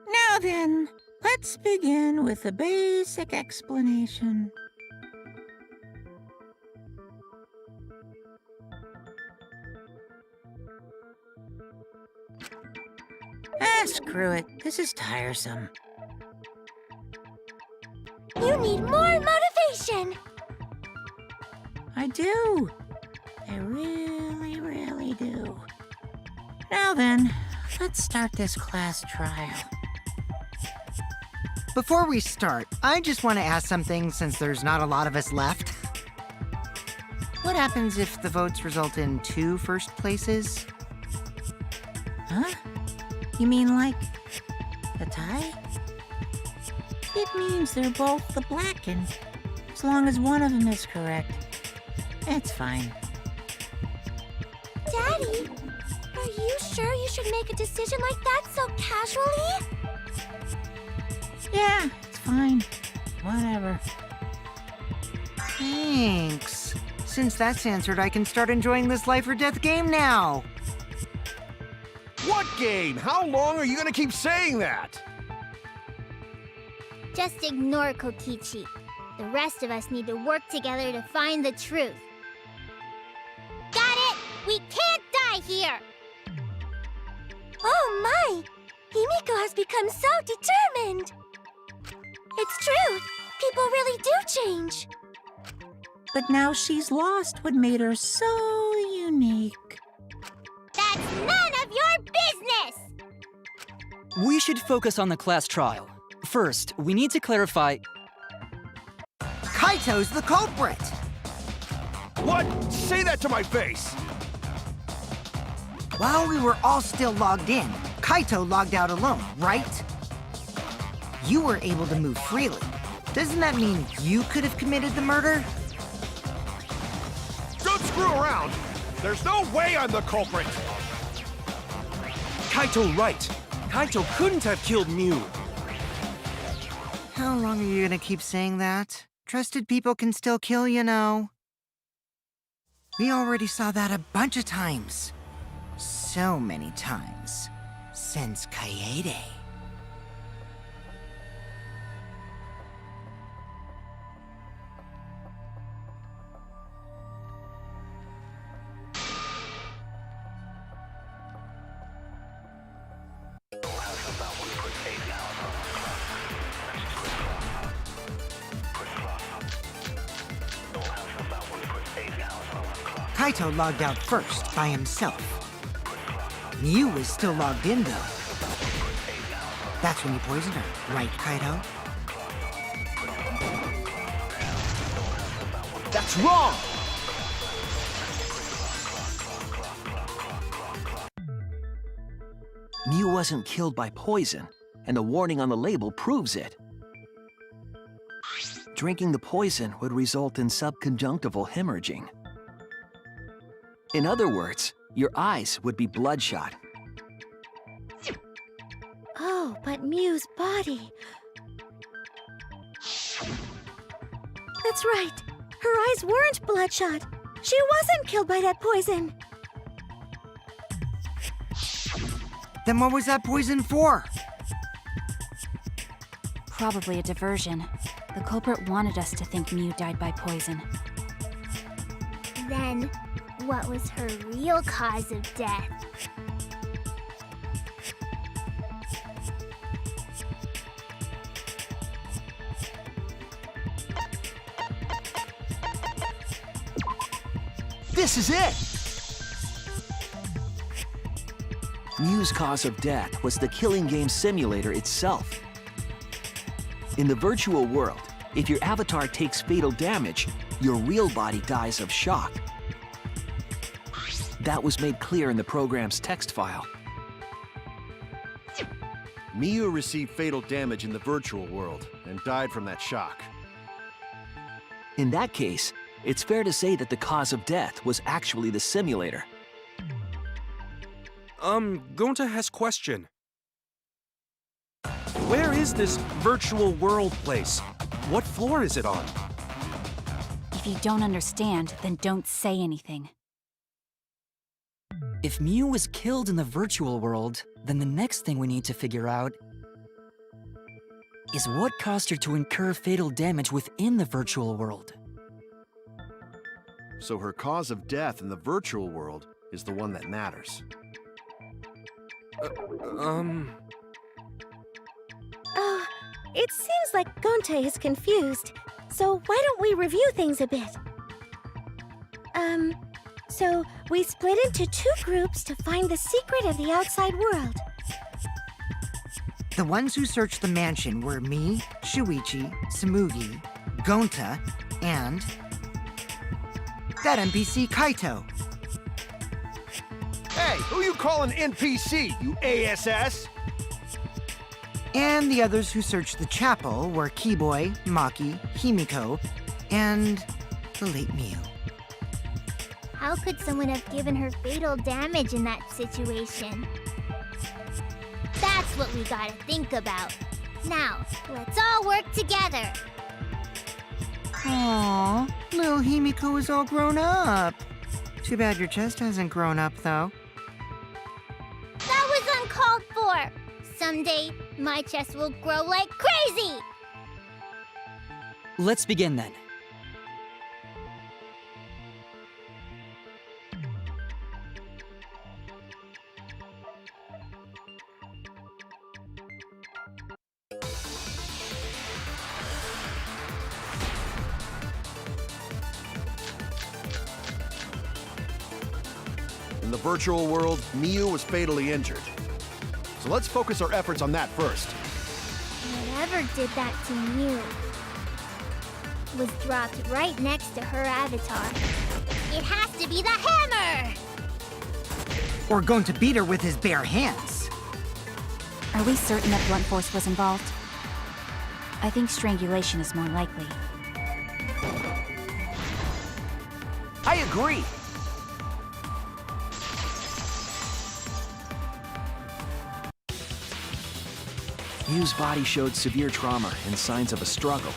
Now then, let's begin with a basic explanation. Screw it. This is tiresome. You need more motivation! I do. I really, really do. Now then, let's start this class trial. Before we start, I just want to ask something since there's not a lot of us left. What happens if the votes result in 2 first places? Huh? You mean like a tie? It means they're both the Blacken. As long as one of them is correct. It's fine. Daddy, are you sure you should make a decision like that so casually? Yeah, it's fine. Whatever. Thanks. Since that's answered, I can start enjoying this life or death game now. What game? How long are you gonna keep saying that? Just ignore Kokichi. The rest of us need to work together to find the truth. Got it! We can't die here! Oh my! Himiko has become so determined! It's true! People really do change! But now she's lost what made her so unique. That's none of your business! We should focus on the class trial. First, we need to clarify... Kaito's the culprit! What? Say that to my face! While we were all still logged in, Kaito logged out alone, right? You were able to move freely. Doesn't that mean you could have committed the murder? Don't screw around! There's no way I'm the culprit! Kaito right. Kaito couldn't have killed Mew. How long are you gonna keep saying that? Trusted people can still kill, you know. We already saw that a bunch of times. So many times. Since Kaede. Kaito logged out first, by himself. Mew was still logged in, though. That's when you poisoned her, right, Kaito? That's wrong! Mew wasn't killed by poison, and the warning on the label proves it. Drinking the poison would result in subconjunctival hemorrhaging. In other words, your eyes would be bloodshot. Oh, but Mew's body... That's right. Her eyes weren't bloodshot. She wasn't killed by that poison. Then what was that poison for? Probably a diversion. The culprit wanted us to think Mew died by poison. Then, what was her real cause of death? This is it! Mew's cause of death was the killing game simulator itself. In the virtual world, if your avatar takes fatal damage, your real body dies of shock. That was made clear in the program's text file. Miyu received fatal damage in the virtual world and died from that shock. In that case, it's fair to say that the cause of death was actually the simulator. Gonta has question. Where is this virtual world place? What floor is it on? If you don't understand, then don't say anything. If Mew was killed in the virtual world, then the next thing we need to figure out is what caused her to incur fatal damage within the virtual world. So her cause of death in the virtual world is the one that matters. Oh, it seems like Gonte is confused. So why don't we review things a bit? So we split into 2 groups to find the secret of the outside world. The ones who searched the mansion were me, Shuichi, Samugi, Gonta, and that NPC Kaito. Hey, who you calling NPC, you ASS? And the others who searched the chapel were Keyboy, Maki, Himiko, and the late Mew. How could someone have given her fatal damage in that situation? That's what we gotta think about. Now, let's all work together. Aww, little Himiko is all grown up. Too bad your chest hasn't grown up, though. That was uncalled for. Someday, my chest will grow like crazy. Let's begin then. In the virtual world, Miu was fatally injured. So let's focus our efforts on that first. Whatever did that to Mew was dropped right next to her avatar. It has to be the hammer! Or going to beat her with his bare hands. Are we certain that blunt force was involved? I think strangulation is more likely. I agree. Mew's body showed severe trauma and signs of a struggle.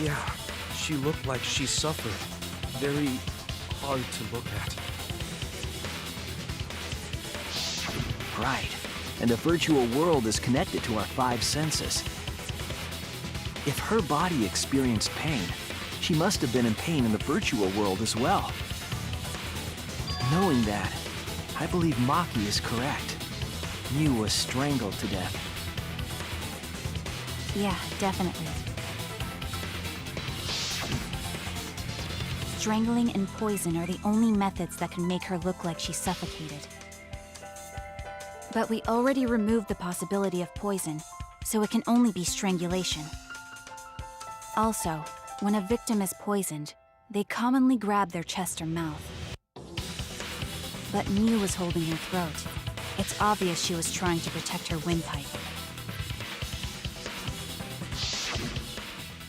Yeah, she looked like she suffered. Very hard to look at. Right. And the virtual world is connected to our 5 senses. If her body experienced pain, she must have been in pain in the virtual world as well. Knowing that, I believe Maki is correct. Mew was strangled to death. Yeah, definitely. Strangling and poison are the only methods that can make her look like she suffocated. But we already removed the possibility of poison, so it can only be strangulation. Also, when a victim is poisoned, they commonly grab their chest or mouth. But Mew was holding her throat. It's obvious she was trying to protect her windpipe.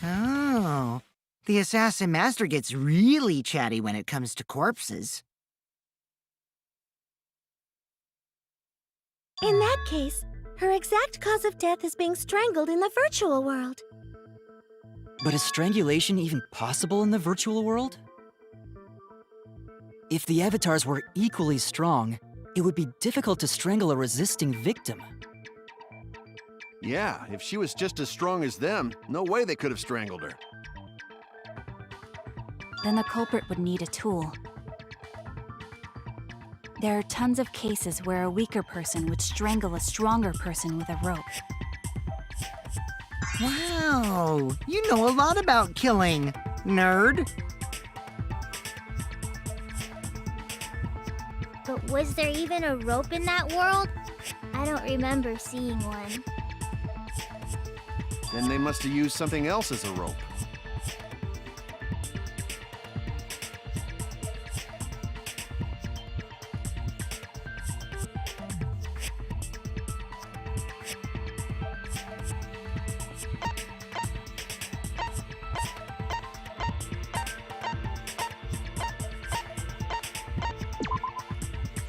Oh, the Assassin Master gets really chatty when it comes to corpses. In that case, her exact cause of death is being strangled in the virtual world. But is strangulation even possible in the virtual world? If the avatars were equally strong, it would be difficult to strangle a resisting victim. Yeah, if she was just as strong as them, no way they could have strangled her. Then the culprit would need a tool. There are tons of cases where a weaker person would strangle a stronger person with a rope. Wow, you know a lot about killing, nerd. But was there even a rope in that world? I don't remember seeing one. Then they must have used something else as a rope.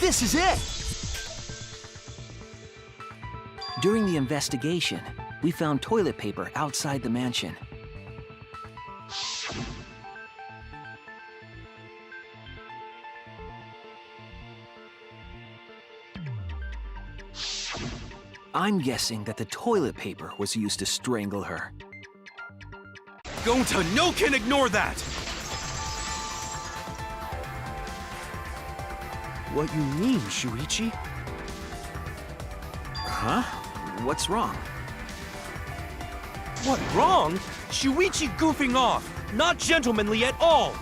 This is it! During the investigation, we found toilet paper outside the mansion. I'm guessing that the toilet paper was used to strangle her. Gonta, no can ignore that! What you mean, Shuichi? Huh? What's wrong? What, wrong? Shuichi goofing off! Not gentlemanly at all!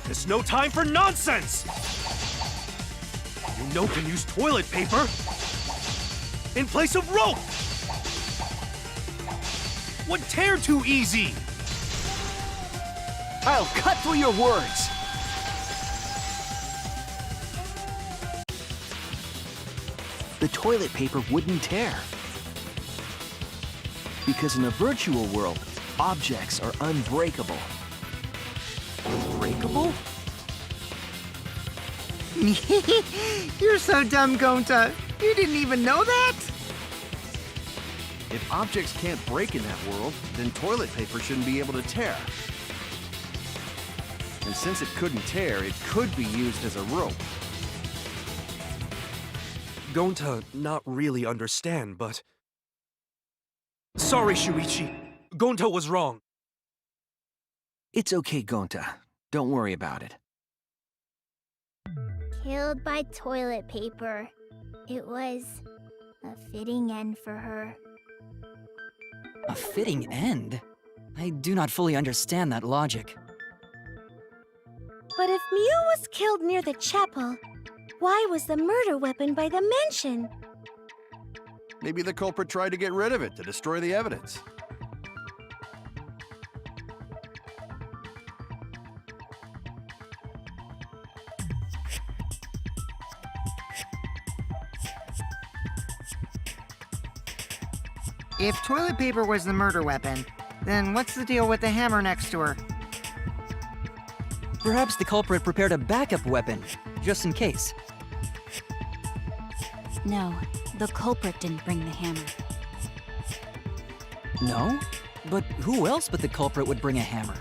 There's no time for nonsense! You know can use toilet paper in place of rope! Would tear too easy! I'll cut through your words! The toilet paper wouldn't tear. Because in a virtual world, objects are unbreakable. Unbreakable? You're so dumb, Gonta. You didn't even know that? If objects can't break in that world, then toilet paper shouldn't be able to tear. And since it couldn't tear, it could be used as a rope. Gonta not really understand, but... Sorry, Shuichi. Gonta was wrong. It's okay, Gonta. Don't worry about it. Killed by toilet paper. It was a fitting end for her. A fitting end? I do not fully understand that logic. But if Mew was killed near the chapel, why was the murder weapon by the mansion? Maybe the culprit tried to get rid of it to destroy the evidence. If toilet paper was the murder weapon, then what's the deal with the hammer next to her? Perhaps the culprit prepared a backup weapon, just in case. No, the culprit didn't bring the hammer. No? But who else but the culprit would bring a hammer?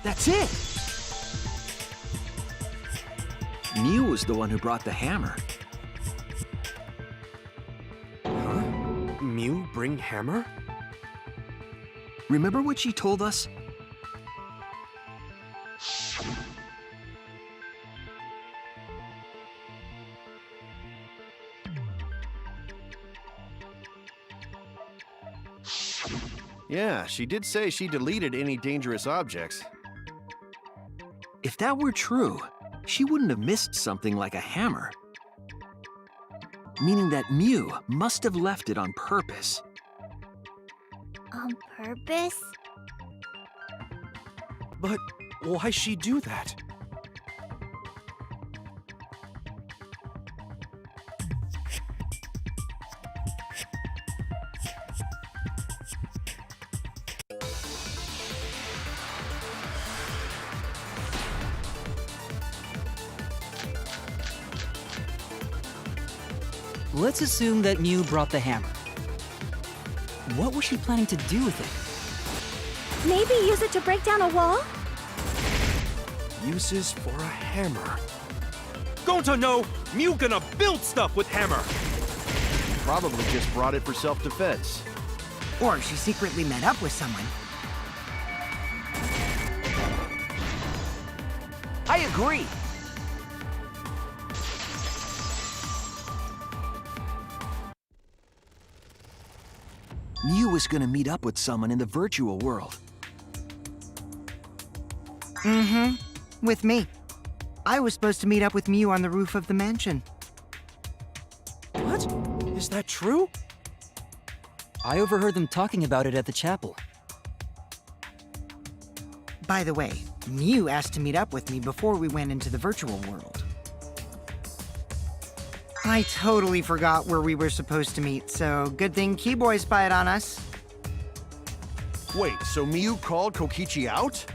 That's it! Mew was the one who brought the hammer. Huh? Mew bring hammer? Remember what she told us? Yeah, she did say she deleted any dangerous objects. If that were true, she wouldn't have missed something like a hammer. Meaning that Mew must have left it on purpose. On purpose? But why she do that? Let's assume that Mew brought the hammer. What was she planning to do with it? Maybe use it to break down a wall? Uses for a hammer. Gonta no! Mew gonna build stuff with hammer! Probably just brought it for self-defense. Or she secretly met up with someone. I agree! Mew was gonna meet up with someone in the virtual world. Mm-hmm. With me. I was supposed to meet up with Mew on the roof of the mansion. What? Is that true? I overheard them talking about it at the chapel. By the way, Mew asked to meet up with me before we went into the virtual world. I totally forgot where we were supposed to meet, so good thing Keyboy spied on us. Wait, so Miu called Kokichi out?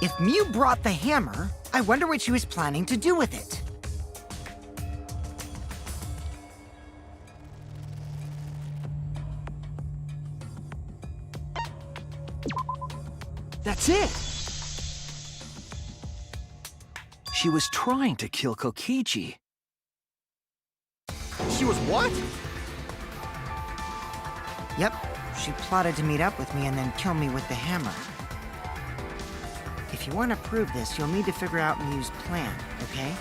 If Mew brought the hammer, I wonder what she was planning to do with it. That's it! She was trying to kill Kokichi. She was what? Yep, she plotted to meet up with me and then kill me with the hammer. If you want to prove this, you'll need to figure out Mew's plan, okay?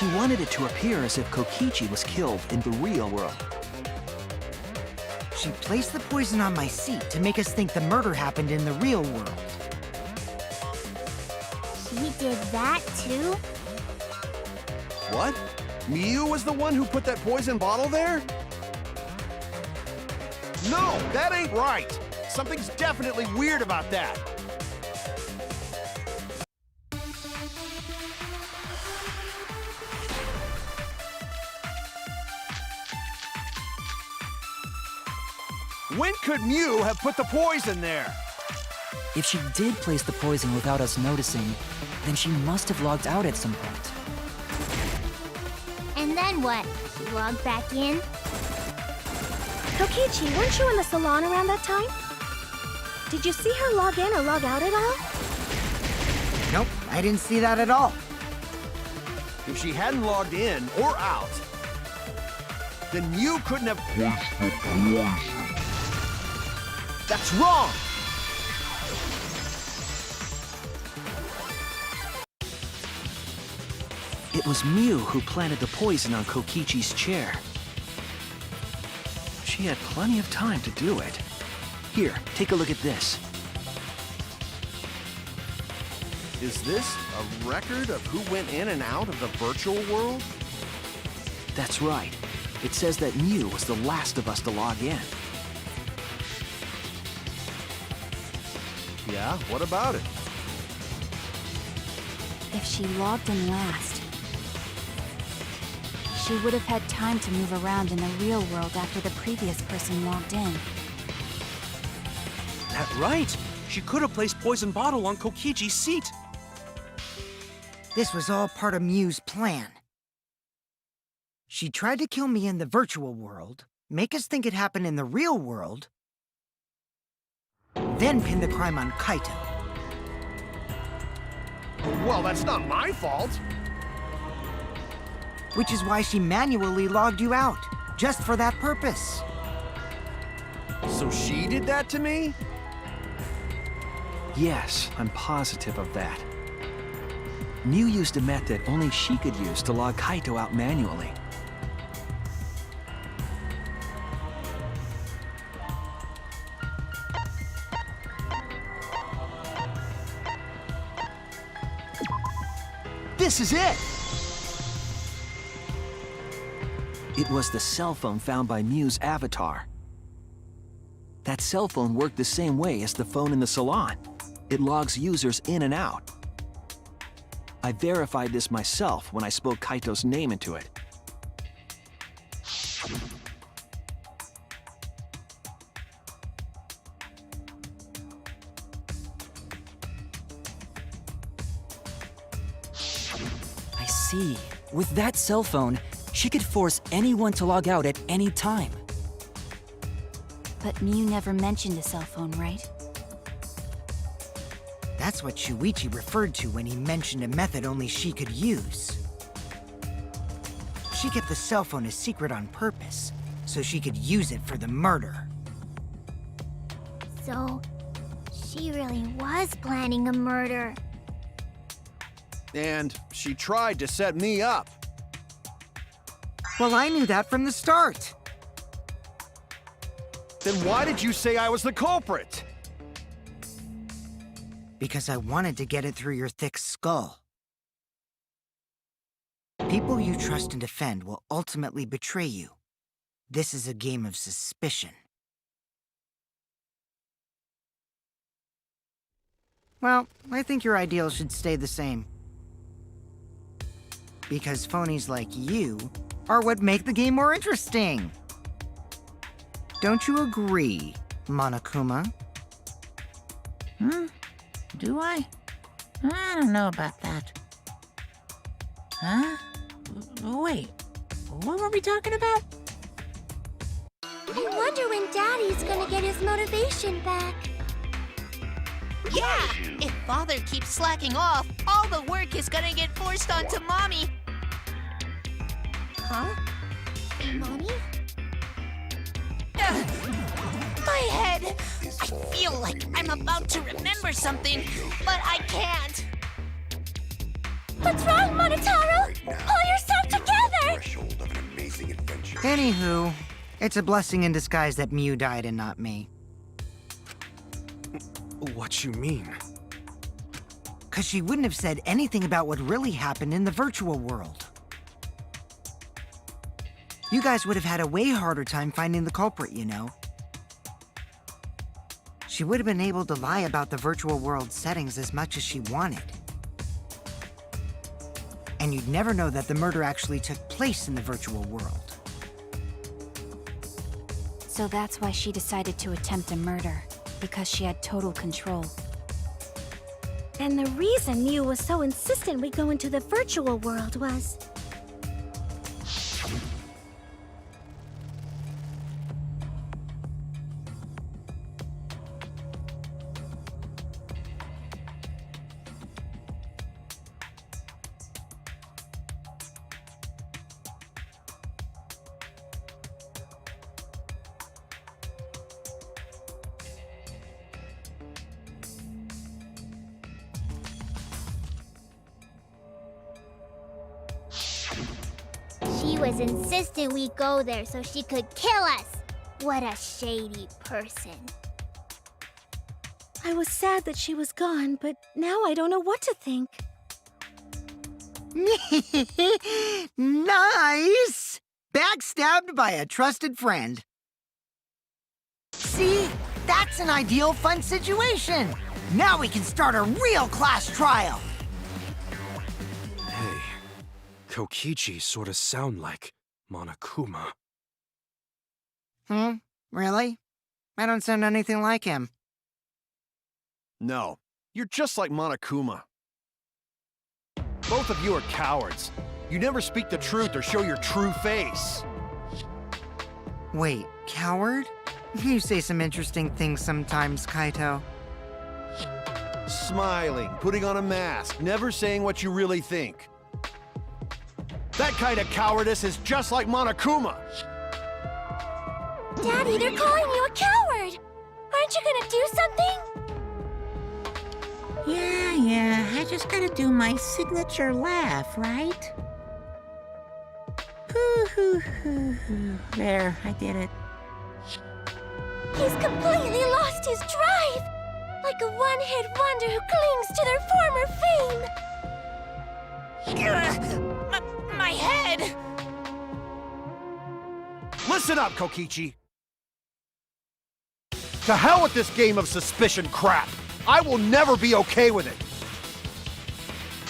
She wanted it to appear as if Kokichi was killed in the real world. She placed the poison on my seat to make us think the murder happened in the real world. She did that too? What? Miu was the one who put that poison bottle there? No, that ain't right. Something's definitely weird about that. When could Miu have put the poison there? If she did place the poison without us noticing, then she must have logged out at some point. And then what? She logged back in? Kokichi, weren't you in the salon around that time? Did you see her log in or log out at all? Nope, I didn't see that at all. If she hadn't logged in or out, then Mew couldn't have placed the poison. That's wrong! It was Mew who planted the poison on Kokichi's chair. She had plenty of time to do it. Here, take a look at this. Is this a record of who went in and out of the virtual world? That's right. It says that Mew was the last of us to log in. Yeah, what about it? If she logged in last, she would have had time to move around in the real world after the previous person logged in. That's right. She could have placed poison bottle on Kokichi's seat. This was all part of Mew's plan. She tried to kill me in the virtual world, make us think it happened in the real world, then pin the crime on Kaito. Well, that's not my fault. Which is why she manually logged you out, just for that purpose. So she did that to me? Yes, I'm positive of that. Mew used a method only she could use to log Kaito out manually. This is it! It was the cell phone found by Mew's avatar. That cell phone worked the same way as the phone in the salon. It logs users in and out. I verified this myself when I spoke Kaito's name into it. I see. With that cell phone, she could force anyone to log out at any time. But Mew never mentioned a cell phone, right? That's what Shuichi referred to when he mentioned a method only she could use. She kept the cell phone a secret on purpose, so she could use it for the murder. So, she really was planning a murder. And she tried to set me up. Well, I knew that from the start. Then why did you say I was the culprit? Because I wanted to get it through your thick skull. People you trust and defend will ultimately betray you. This is a game of suspicion. Well, I think your ideals should stay the same. Because phonies like you are what make the game more interesting. Don't you agree, Monokuma? Do I? I don't know about that. Huh? Wait, what were we talking about? I wonder when Daddy's gonna get his motivation back. Yeah! If Father keeps slacking off, all the work is gonna get forced onto Mommy. Huh? Mommy? My head! I feel like I'm about to remember something, but I can't. What's wrong, Monotaro? Pull yourself together! Anywho, it's a blessing in disguise that Mew died and not me. What you mean? 'Cause she wouldn't have said anything about what really happened in the virtual world. You guys would have had a way harder time finding the culprit, you know. She would have been able to lie about the virtual world settings as much as she wanted. And you'd never know that the murder actually took place in the virtual world. So that's why she decided to attempt a murder, because she had total control. And the reason Mew was so insistent we go into the virtual world was... was insistent we go there so she could kill us. What a shady person. I was sad that she was gone, but now I don't know what to think. Nice! Backstabbed by a trusted friend. See? That's an ideal fun situation. Now we can start a real class trial. Hey, Kokichi sort of sound like Monokuma. Really? I don't sound anything like him. No, you're just like Monokuma. Both of you are cowards. You never speak the truth or show your true face. Wait, coward? You say some interesting things sometimes, Kaito. Smiling, putting on a mask, never saying what you really think. That kind of cowardice is just like Monokuma. Daddy, they're calling you a coward! Aren't you gonna do something? Yeah, I just gotta do my signature laugh, right? There, I did it. He's completely lost his drive! Like a one-hit wonder who clings to their former fame! My head! Listen up, Kokichi. To hell with this game of suspicion crap. I will never be okay with it.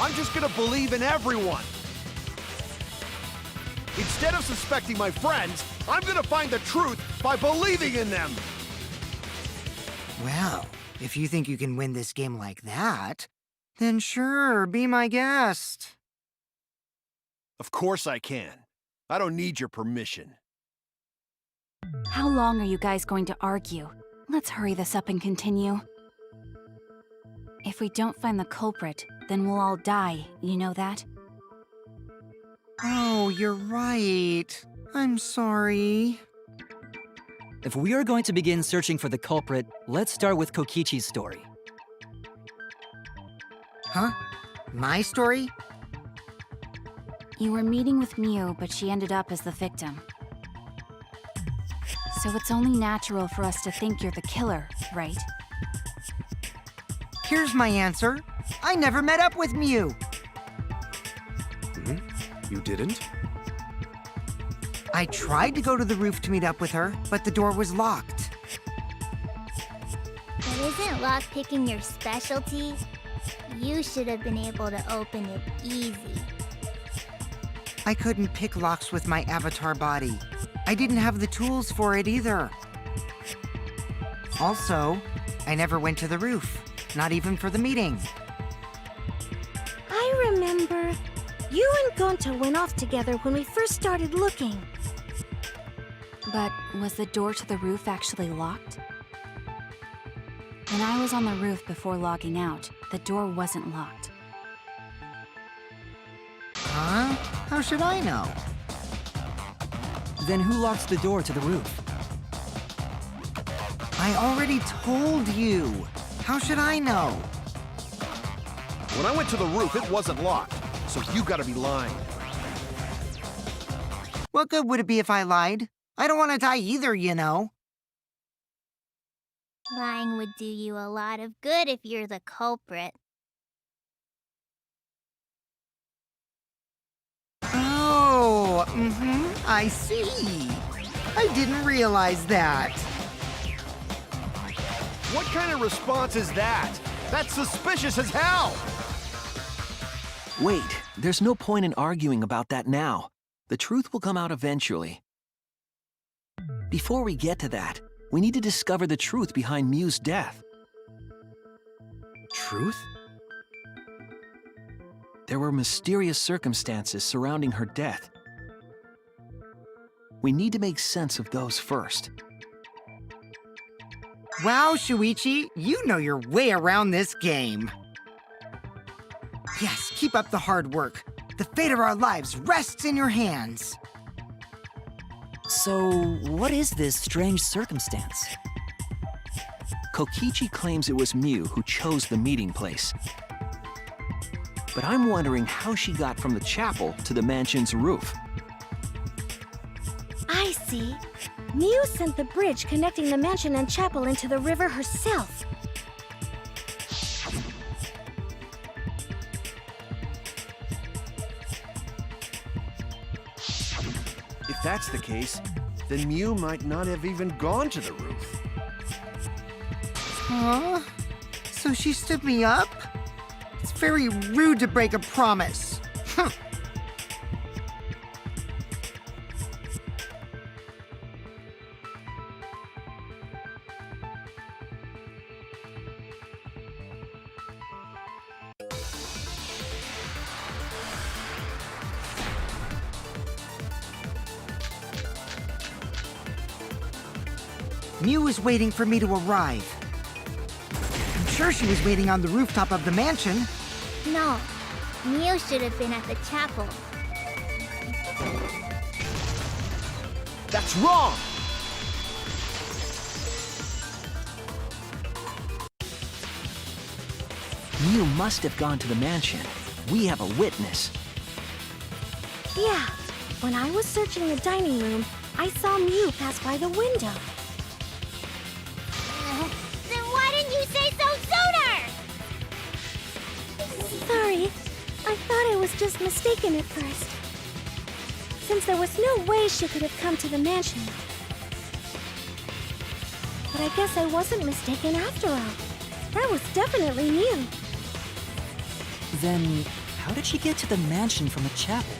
I'm just gonna believe in everyone. Instead of suspecting my friends, I'm gonna find the truth by believing in them. Well, if you think you can win this game like that, then sure, be my guest. Of course I can. I don't need your permission. How long are you guys going to argue? Let's hurry this up and continue. If we don't find the culprit, then we'll all die, you know that? Oh, you're right. I'm sorry. If we are going to begin searching for the culprit, let's start with Kokichi's story. Huh? My story? You were meeting with Miu, but she ended up as the victim. So it's only natural for us to think you're the killer, right? Here's my answer. I never met up with Miu. You didn't? I tried to go to the roof to meet up with her, but the door was locked. But isn't lockpicking your specialty? You should have been able to open it easy. I couldn't pick locks with my avatar body. I didn't have the tools for it either. Also, I never went to the roof, not even for the meeting. I remember. You and Gonta went off together when we first started looking. But was the door to the roof actually locked? When I was on the roof before logging out, the door wasn't locked. Huh? How should I know? Then who locks the door to the roof? I already told you. How should I know? When I went to the roof, it wasn't locked, so you gotta be lying. What good would it be if I lied? I don't want to die either, you know. Lying would do you a lot of good if you're the culprit. Oh, I see. I didn't realize that. What kind of response is that? That's suspicious as hell! Wait, there's no point in arguing about that now. The truth will come out eventually. Before we get to that, we need to discover the truth behind Miu's death. Truth? There were mysterious circumstances surrounding her death. We need to make sense of those first. Wow, Shuichi, you know your way around this game. Yes, keep up the hard work. The fate of our lives rests in your hands. So, what is this strange circumstance? Kokichi claims it was Miu who chose the meeting place. But I'm wondering how she got from the chapel to the mansion's roof. see. Mew sent the bridge connecting the mansion and chapel into the river herself. If that's the case, then Mew might not have even gone to the roof. Huh? So she stood me up? It's very rude to break a promise. Huh. Mew was waiting for me to arrive. I'm sure she was waiting on the rooftop of the mansion. No, Mew should have been at the chapel. That's wrong! Mew must have gone to the mansion. We have a witness. Yeah, when I was searching the dining room, I saw Mew pass by the window. Then why didn't you say so sooner? Sorry, I thought I was just mistaken at first. Since there was no way she could have come to the mansion. But I guess I wasn't mistaken after all. That was definitely Mew. Then, how did she get to the mansion from the chapel?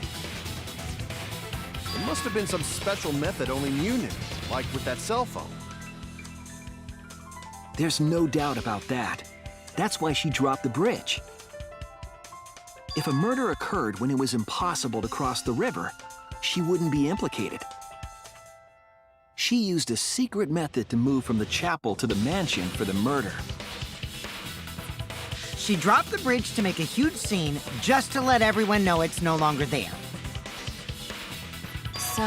It must have been some special method only Mew knew, like with that cell phone. There's no doubt about that. That's why she dropped the bridge. If a murder occurred when it was impossible to cross the river, she wouldn't be implicated. She used a secret method to move from the chapel to the mansion for the murder. She dropped the bridge to make a huge scene just to let everyone know it's no longer there. So,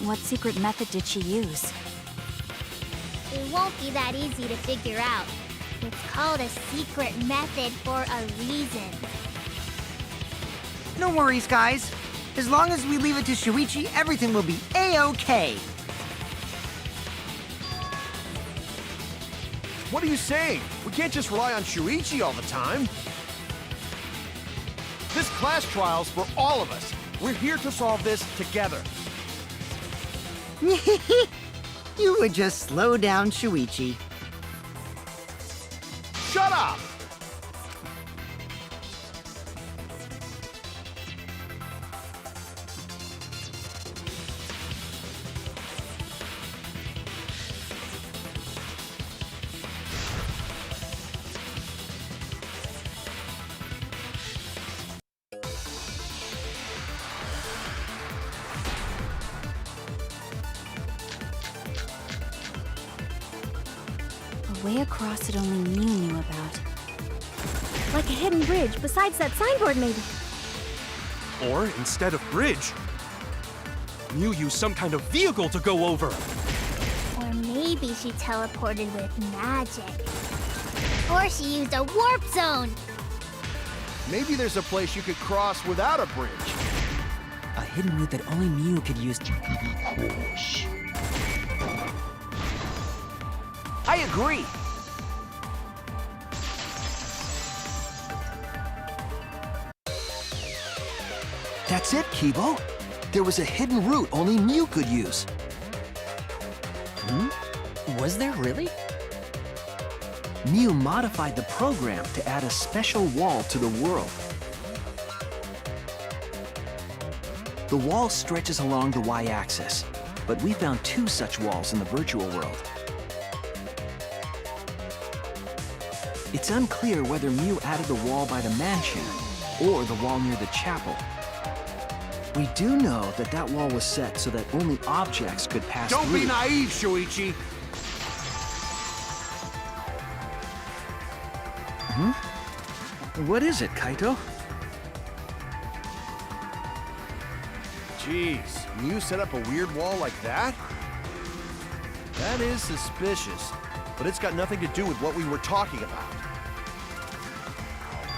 what secret method did she use? It won't be that easy to figure out. It's called a secret method for a reason. No worries, guys. As long as we leave it to Shuichi, everything will be A-OK. What are you saying? We can't just rely on Shuichi all the time. This class trial's for all of us. We're here to solve this together. You would just slow down Shuichi. Shut up! A way across that only Mew knew about. Like a hidden bridge besides that signboard, maybe. Or, instead of bridge, Mew used some kind of vehicle to go over. Or maybe she teleported with magic. Or she used a warp zone. Maybe there's a place you could cross without a bridge. A hidden route that only Mew could use to... I agree. That's it, Kibo. There was a hidden route only Mew could use. Was there really? Mew modified the program to add a special wall to the world. The wall stretches along the y-axis, but we found 2 such walls in the virtual world. It's unclear whether Mew added the wall by the mansion or the wall near the chapel. We do know that that wall was set so that only objects could pass through. Don't be naive, Shuichi. What is it, Kaito? Jeez, Mew set up a weird wall like that? That is suspicious, but it's got nothing to do with what we were talking about.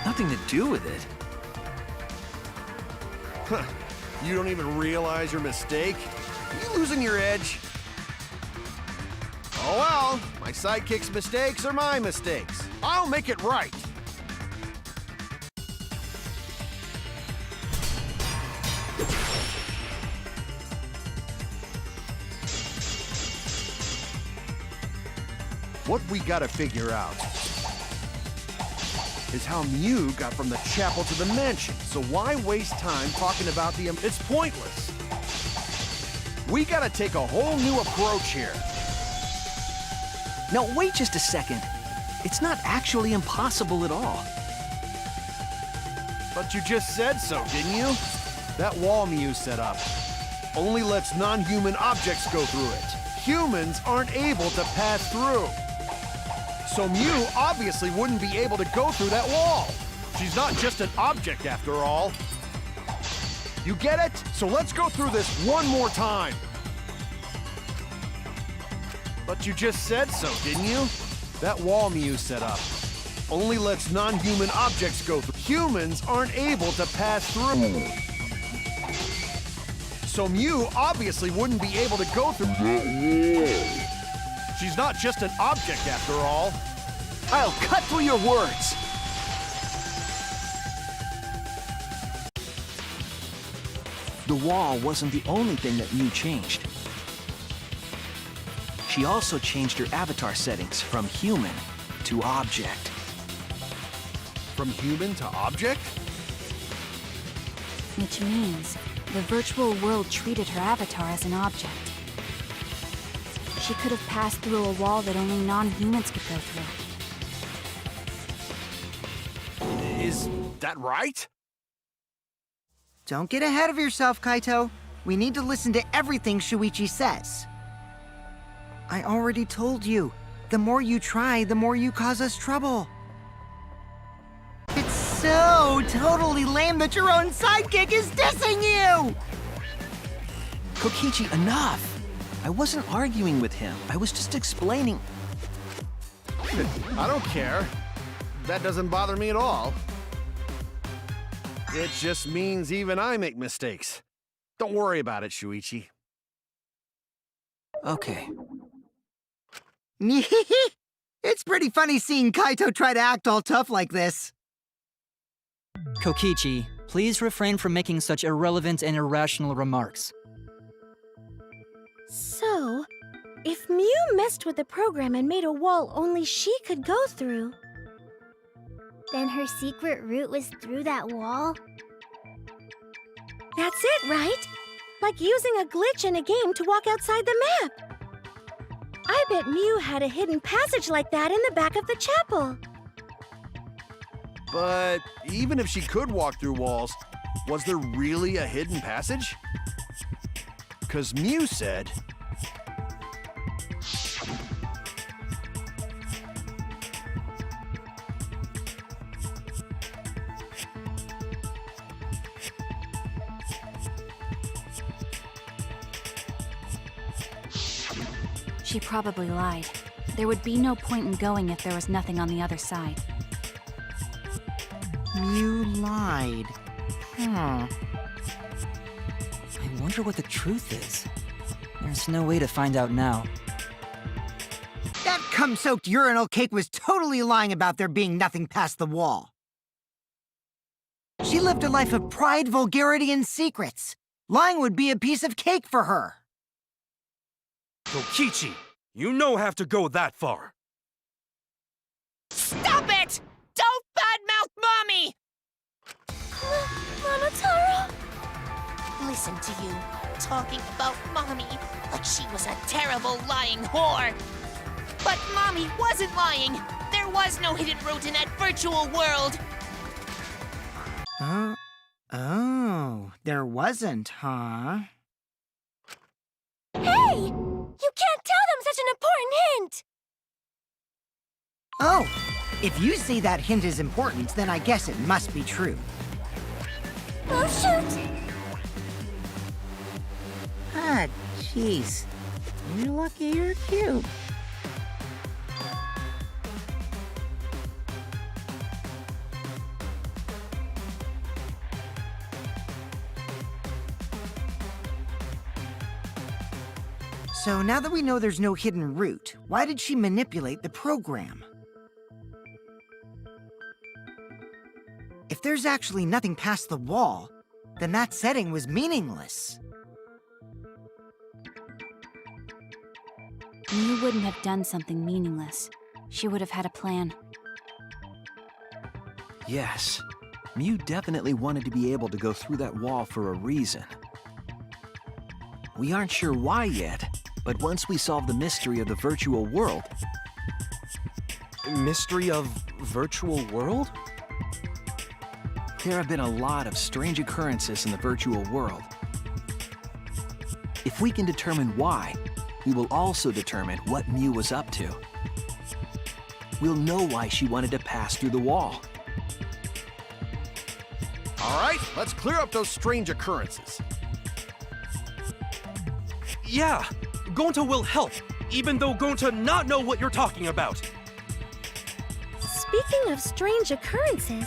Nothing to do with it. Huh. You don't even realize your mistake? You losing your edge? Oh well, my sidekick's mistakes are my mistakes. I'll make it right. What we gotta figure out is how Mew got from the chapel to the mansion. So why waste time talking about the... It's pointless. We gotta take a whole new approach here. Now, wait just a second. It's not actually impossible at all. But you just said so, didn't you? That wall Mew set up only lets non-human objects go through it. Humans aren't able to pass through. So Mew obviously wouldn't be able to go through that wall. She's not just an object after all. You get it? So let's go through this one more time. But you just said so, didn't you? That wall Mew set up only lets non-human objects go through. Humans aren't able to pass through. So Mew obviously wouldn't be able to go through that wall. She's not just an object after all. I'll cut through your words. The wall wasn't the only thing that Mew changed. She also changed her avatar settings from human to object. From human to object? Which means the virtual world treated her avatar as an object. She could have passed through a wall that only non-humans could go through. Is that right? Don't get ahead of yourself, Kaito. We need to listen to everything Shuichi says. I already told you, the more you try, the more you cause us trouble. It's so totally lame that your own sidekick is dissing you! Kokichi, enough! I wasn't arguing with him. I was just explaining. I don't care. That doesn't bother me at all. It just means even I make mistakes. Don't worry about it, Shuichi. Okay. It's pretty funny seeing Kaito try to act all tough like this. Kokichi, please refrain from making such irrelevant and irrational remarks. So, if Mew messed with the program and made a wall only she could go through, Then her secret route was through that wall? that's it, right? Like using a glitch in a game to walk outside the map. I bet Mew had a hidden passage like that in the back of the chapel. But even if she could walk through walls, was there really a hidden passage? 'Cause Mew said... She probably lied. There would be no point in going if there was nothing on the other side. Mew lied. I wonder what the truth is. There's no way to find out now. That cum-soaked urinal cake was totally lying about there being nothing past the wall. She lived a life of pride, vulgarity, and secrets. Lying would be a piece of cake for her. Kokichi, you no have to go that far. Stop it! Don't badmouth Mommy! Monotaro? Listen to you, talking about Mommy like she was a terrible lying whore. But Mommy wasn't lying. There was no hidden route in that virtual world. Oh, there wasn't, huh? Hey! You can't tell them such an important hint! Oh, if you say that hint is important, then I guess it must be true. Oh, shoot! Ah, jeez. You're lucky you're cute. So now that we know there's no hidden route, why did she manipulate the program? If there's actually nothing past the wall, then that setting was meaningless. Mew wouldn't have done something meaningless. She would have had a plan. Yes, Mew definitely wanted to be able to go through that wall for a reason. We aren't sure why yet, but once we solve the mystery of the virtual world... Mystery of virtual world? There have been a lot of strange occurrences in the virtual world. If we can determine why, we will also determine what Mew was up to. We'll know why she wanted to pass through the wall. All right, let's clear up those strange occurrences. Yeah, Gonta will help, even though Gonta not know what you're talking about. Speaking of strange occurrences,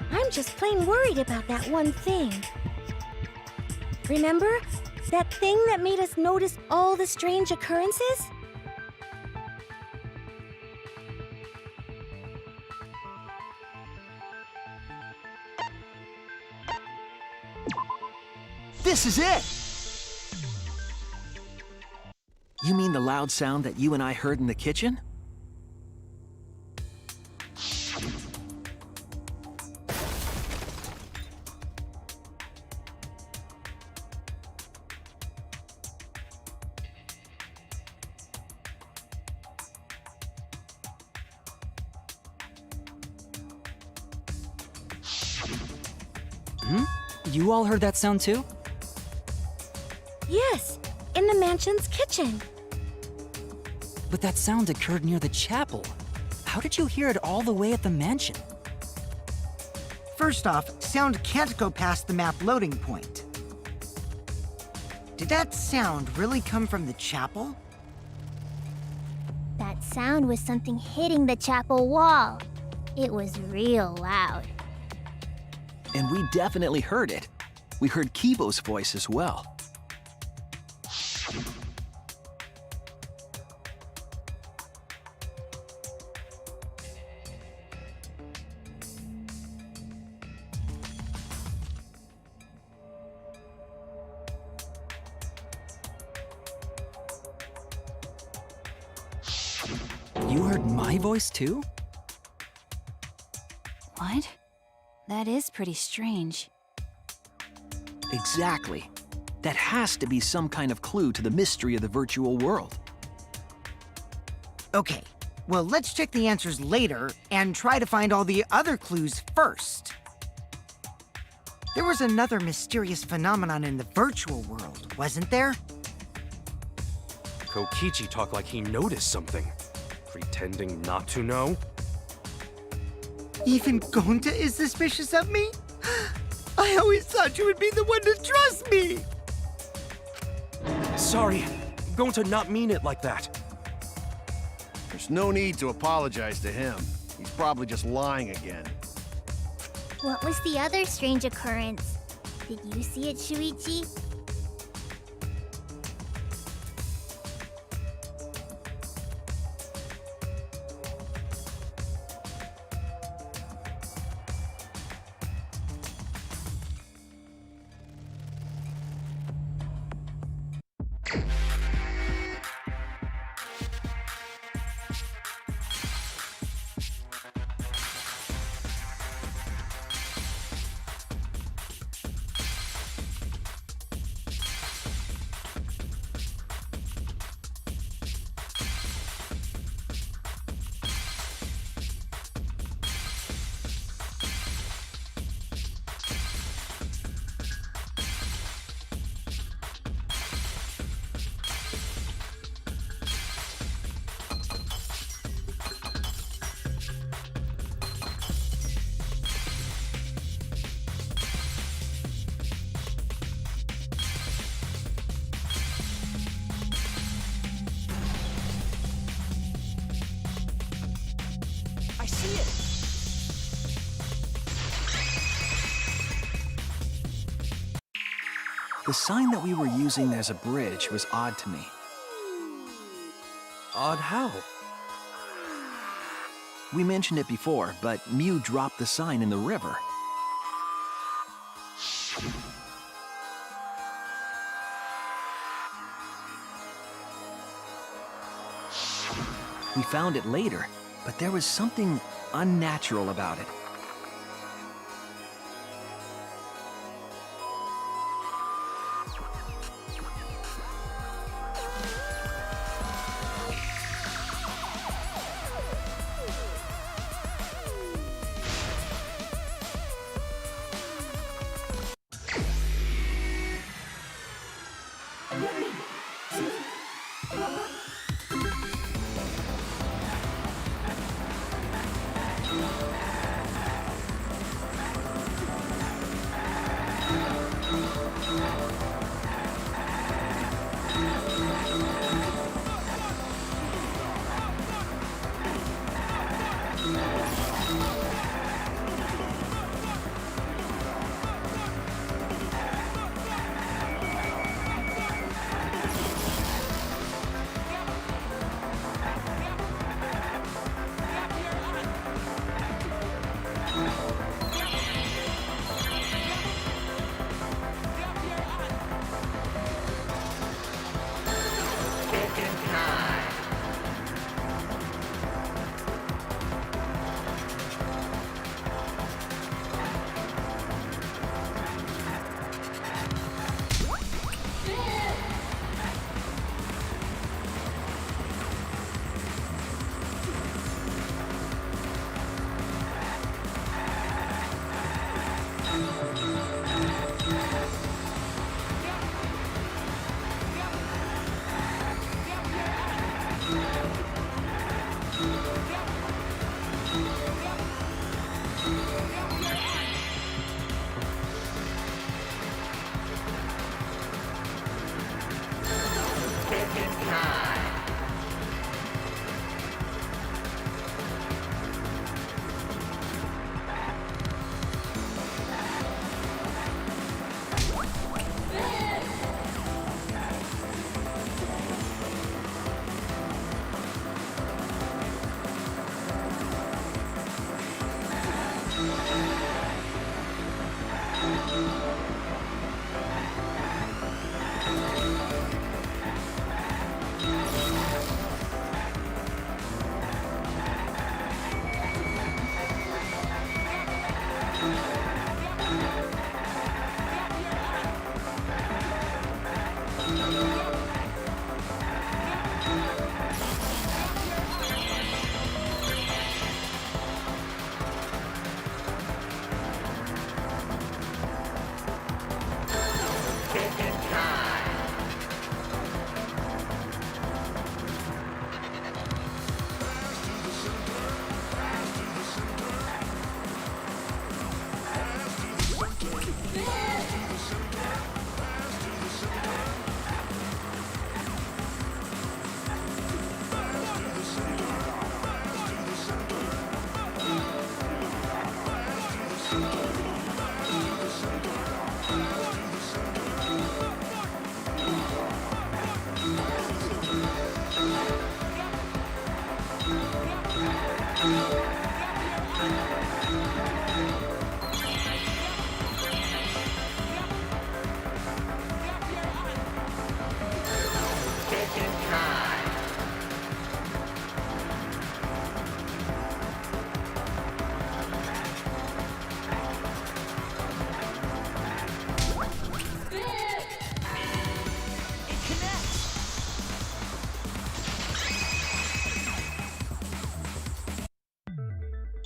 I'm just plain worried about that one thing. Remember? That thing that made us notice all the strange occurrences? This is it! You mean the loud sound that you and I heard in the kitchen? You all heard that sound too? Yes, in the mansion's kitchen. But that sound occurred near the chapel. How did you hear it all the way at the mansion? First off, sound can't go past the map loading point. Did that sound really come from the chapel? That sound was something hitting the chapel wall. It was real loud. And we definitely heard it. We heard Kibo's voice as well. You heard my voice too? What? That is pretty strange. Exactly. That has to be some kind of clue to the mystery of the virtual world. Okay, well, let's check the answers later and try to find all the other clues first. There was another mysterious phenomenon in the virtual world, wasn't there? Kokichi talked like he noticed something, pretending not to know. Even Gonta is suspicious of me? I always thought you would be the one to trust me! Sorry, Gonta not mean it like that. There's no need to apologize to him. He's probably just lying again. What was the other strange occurrence? Did you see it, Shuichi? I see it! The sign that we were using as a bridge was odd to me. Odd how? We mentioned it before, but Mew dropped the sign in the river. We found it later, but there was something unnatural about it.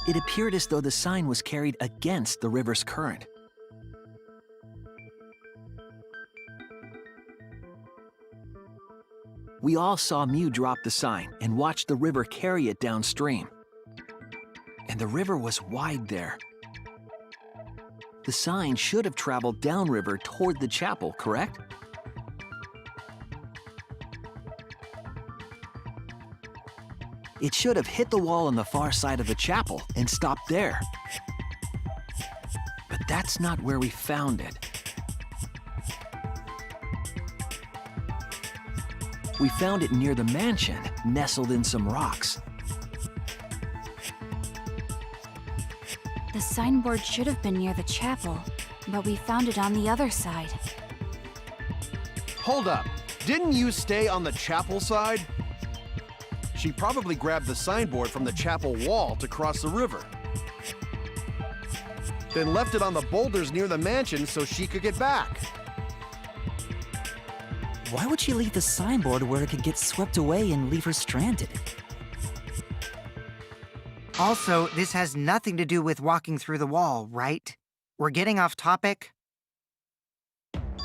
It appeared as though the sign was carried against the river's current. We all saw Mew drop the sign and watched the river carry it downstream. And the river was wide there. The sign should have traveled downriver toward the chapel, correct? It should have hit the wall on the far side of the chapel and stopped there. But that's not where we found it. We found it near the mansion, nestled in some rocks. The signboard should have been near the chapel, but we found it on the other side. Hold up. Didn't you stay on the chapel side? She probably grabbed the signboard from the chapel wall to cross the river. Then left it on the boulders near the mansion so she could get back. Why would she leave the signboard where it could get swept away and leave her stranded? Also, this has nothing to do with walking through the wall, right? We're getting off topic.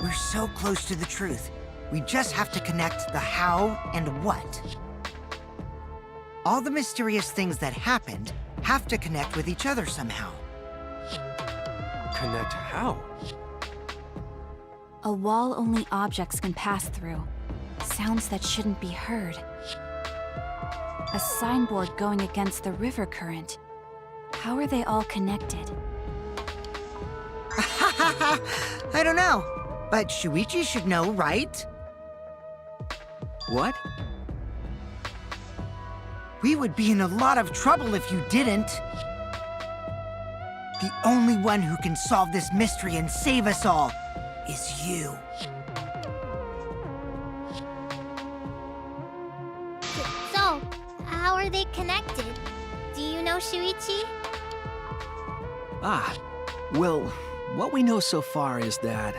We're so close to the truth. We just have to connect the how and what. All the mysterious things that happened have to connect with each other somehow. Connect how? A wall only objects can pass through. Sounds that shouldn't be heard. A signboard going against the river current. How are they all connected? I don't know, but Shuichi should know, right? What? We would be in a lot of trouble if you didn't. The only one who can solve this mystery and save us all is you. So, how are they connected? Do you know, Shuichi? Well, what we know so far is that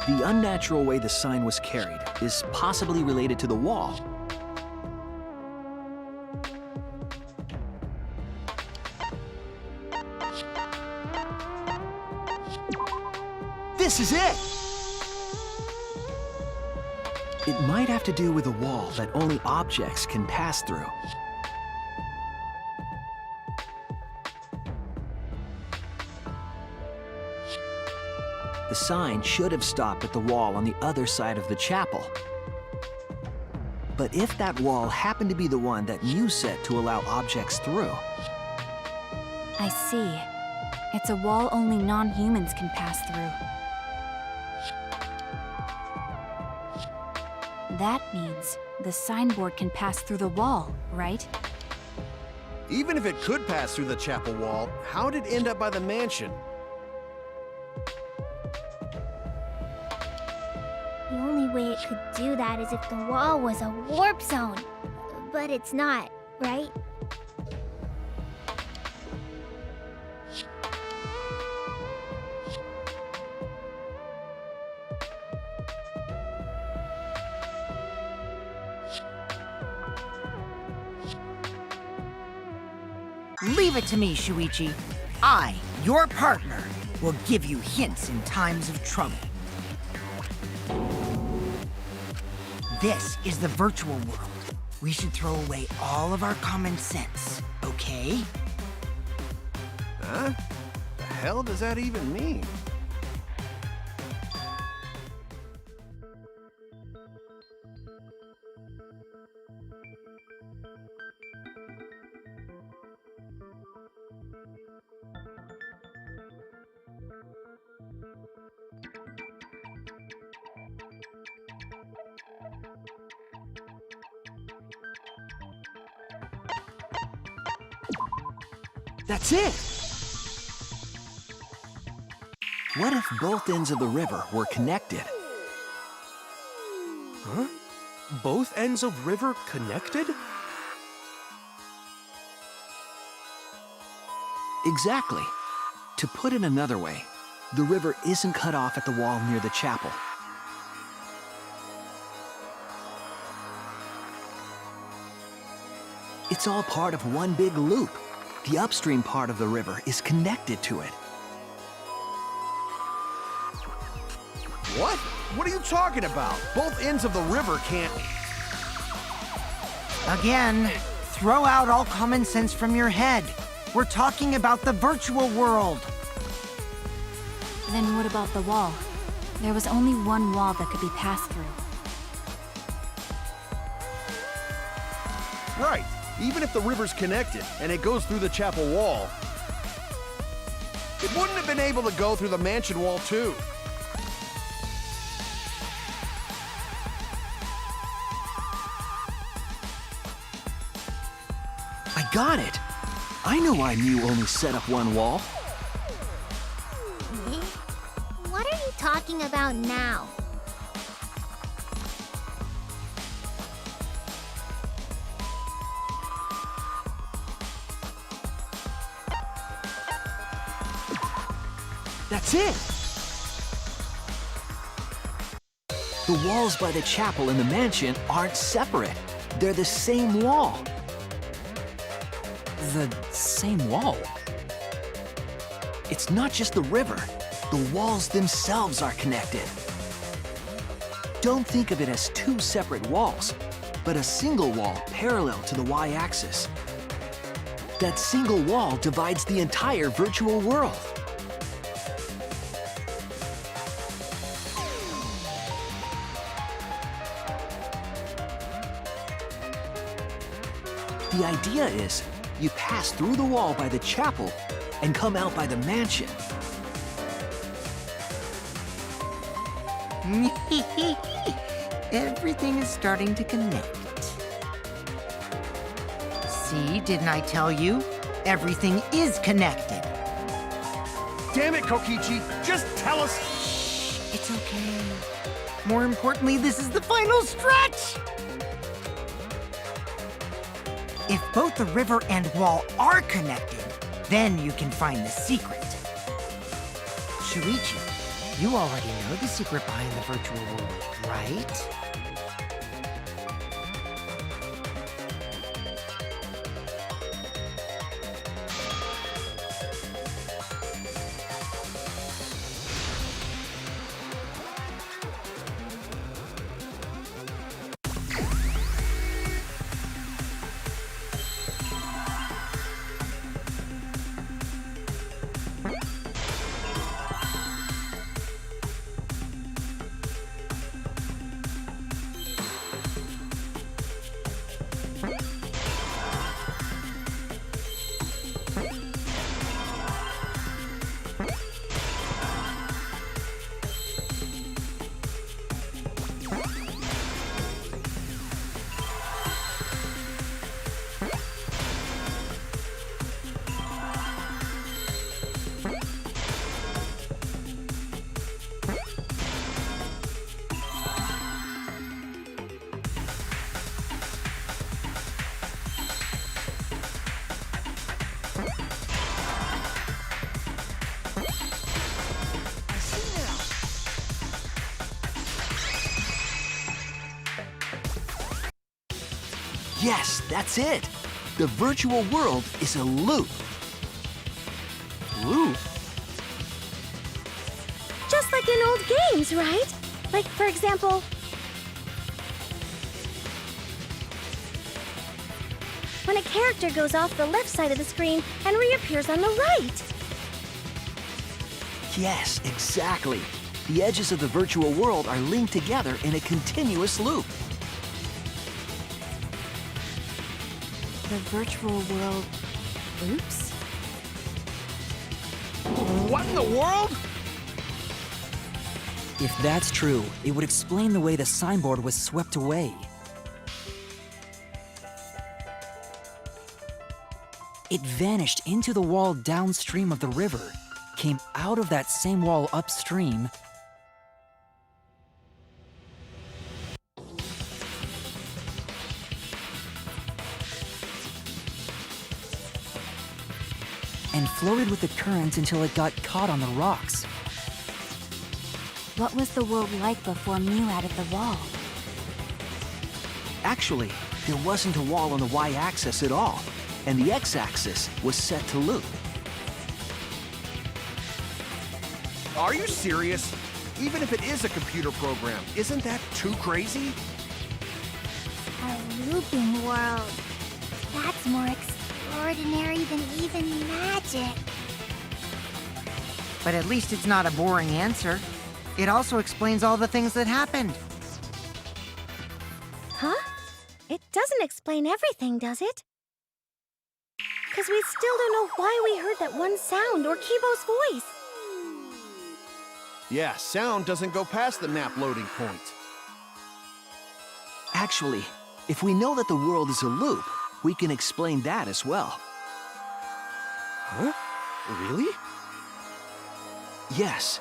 the unnatural way the sign was carried is possibly related to the wall. This is it! It might have to do with a wall that only objects can pass through. The sign should have stopped at the wall on the other side of the chapel. But if that wall happened to be the one that Mew set to allow objects through, I see. It's a wall only non-humans can pass through. That means the signboard can pass through the wall, right? Even if it could pass through the chapel wall, how did it end up by the mansion? The only way it could do that is if the wall was a warp zone. But it's not, right? Leave it to me, Shuichi. I, your partner, will give you hints in times of trouble. This is the virtual world. We should throw away all of our common sense, okay? Huh? The hell does that even mean? that's it! What if both ends of the river were connected? Huh? Both ends of river connected? Exactly. To put it another way, the river isn't cut off at the wall near the chapel. It's all part of one big loop. The upstream part of the river is connected to it. What? What are you talking about? Both ends of the river can't... Again, throw out all common sense from your head. We're talking about the virtual world. Then what about the wall? There was only one wall that could be passed through. Right. Even if the river's connected and it goes through the chapel wall, it wouldn't have been able to go through the mansion wall too. got it! I know why Mew only set up one wall. What are you talking about now? That's it! The walls by the chapel and the mansion aren't separate. They're the same wall. The same wall? It's not just the river. The walls themselves are connected. Don't think of it as two separate walls, but a single wall parallel to the y-axis. That single wall divides the entire virtual world. The idea is, you pass through the wall by the chapel and come out by the mansion. Everything is starting to connect. See, didn't I tell you? Everything is connected. Damn it, Kokichi! Just tell us! It's okay. More importantly, this is the final stretch! If both the river and wall are connected, then you can find the secret. Shuichi, you already know the secret behind the virtual world, right? Yes, that's it. The virtual world is a loop. Loop? Just like in old games, right? Like, for example, when a character goes off the left side of the screen and reappears on the right. Yes, exactly. The edges of the virtual world are linked together in a continuous loop. The virtual world loops? What in the world? If that's true, it would explain the way the signboard was swept away. It vanished into the wall downstream of the river, came out of that same wall upstream, and floated with the current until it got caught on the rocks. What was the world like before Mew added the wall? Actually, there wasn't a wall on the y-axis at all, and the x-axis was set to loop. Are you serious? Even if it is a computer program, isn't that too crazy? A looping world. That's more extraordinary than even magic. But at least it's not a boring answer. It also explains all the things that happened. Huh? It doesn't explain everything, does it? Because we still don't know why we heard that one sound or Kibo's voice. Yeah, sound doesn't go past the map loading point. Actually, if we know that the world is a loop, we can explain that as well. Huh? Really? Yes,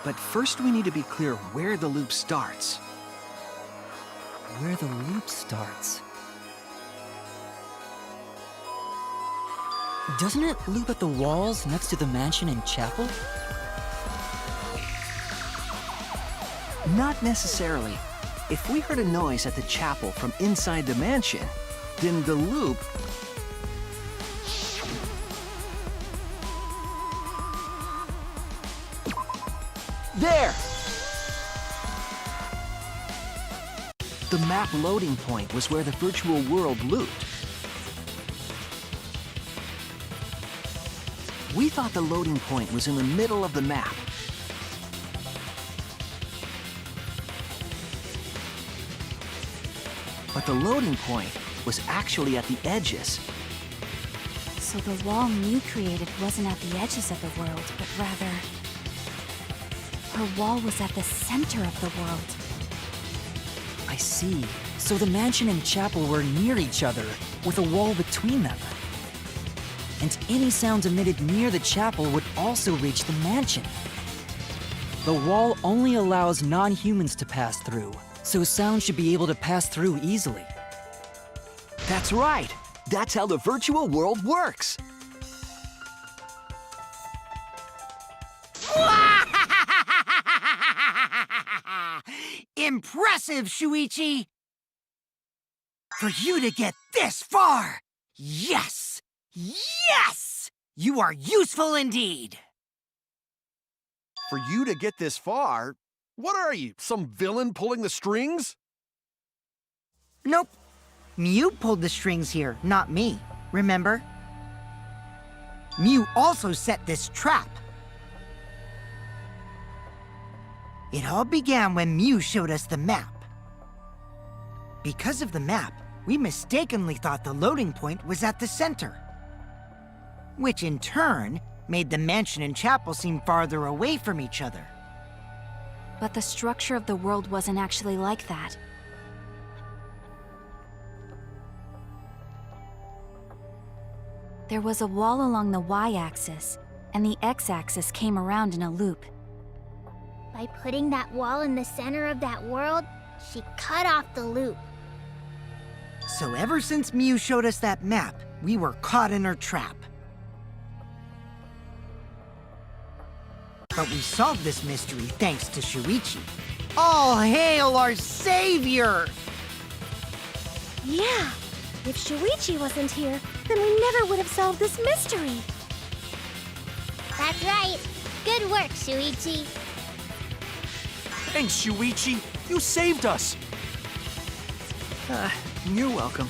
but first we need to be clear where the loop starts. Where the loop starts. Doesn't it loop at the walls next to the mansion and chapel? Not necessarily. If we heard a noise at the chapel from inside the mansion, then the loop... There! The map loading point was where the virtual world looped. We thought the loading point was in the middle of the map. But the loading point was actually at the edges. So the wall Mew created wasn't at the edges of the world, but rather... her wall was at the center of the world. I see. So the mansion and chapel were near each other, with a wall between them. And any sounds emitted near the chapel would also reach the mansion. The wall only allows non-humans to pass through, so sound should be able to pass through easily. That's right. That's how the virtual world works. Impressive, Shuichi! For you to get this far! Yes! Yes! You are useful indeed! For you to get this far? What are you, some villain pulling the strings? Nope. Mew pulled the strings here, not me. Remember? Mew also set this trap. It all began when Mew showed us the map. Because of the map, we mistakenly thought the loading point was at the center. Which in turn made the mansion and chapel seem farther away from each other. But the structure of the world wasn't actually like that. There was a wall along the y-axis, and the x-axis came around in a loop. By putting that wall in the center of that world, she cut off the loop. So ever since Mew showed us that map, we were caught in her trap. But we solved this mystery thanks to Shuichi. All hail our savior! Yeah, if Shuichi wasn't here, then we never would have solved this mystery. That's right. Good work, Shuichi. Thanks, Shuichi. You saved us. You're welcome.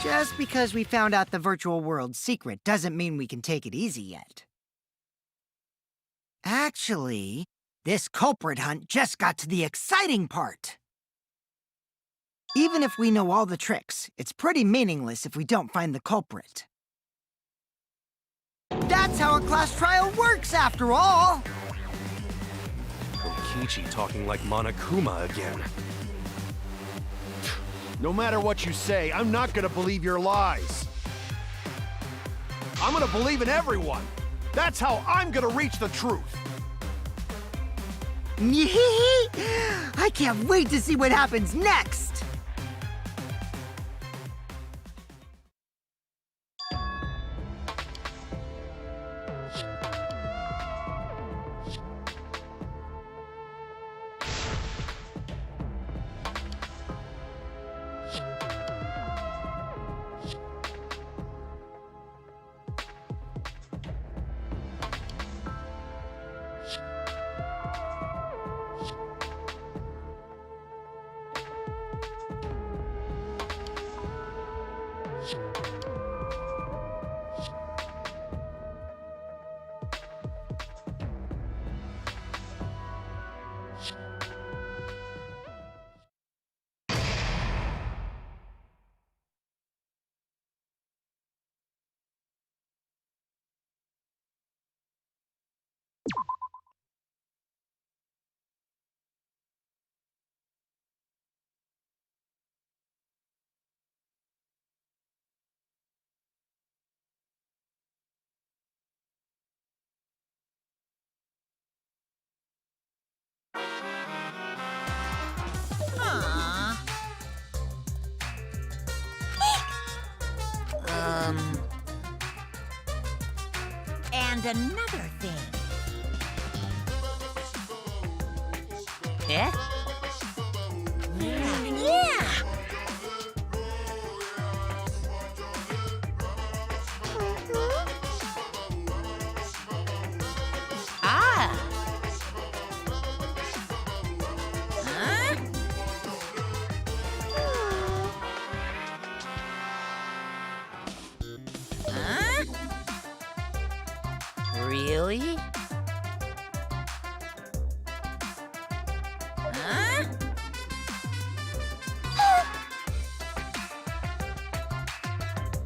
Just because we found out the virtual world's secret doesn't mean we can take it easy yet. Actually, this culprit hunt just got to the exciting part. Even if we know all the tricks, it's pretty meaningless if we don't find the culprit. That's how a class trial works, after all! Kokichi talking like Monokuma again. No matter what you say, I'm not gonna believe your lies. I'm gonna believe in everyone. That's how I'm gonna reach the truth. I can't wait to see what happens next! And another thing. Yeah? Yeah! Ah! Huh? Huh? Really? Huh?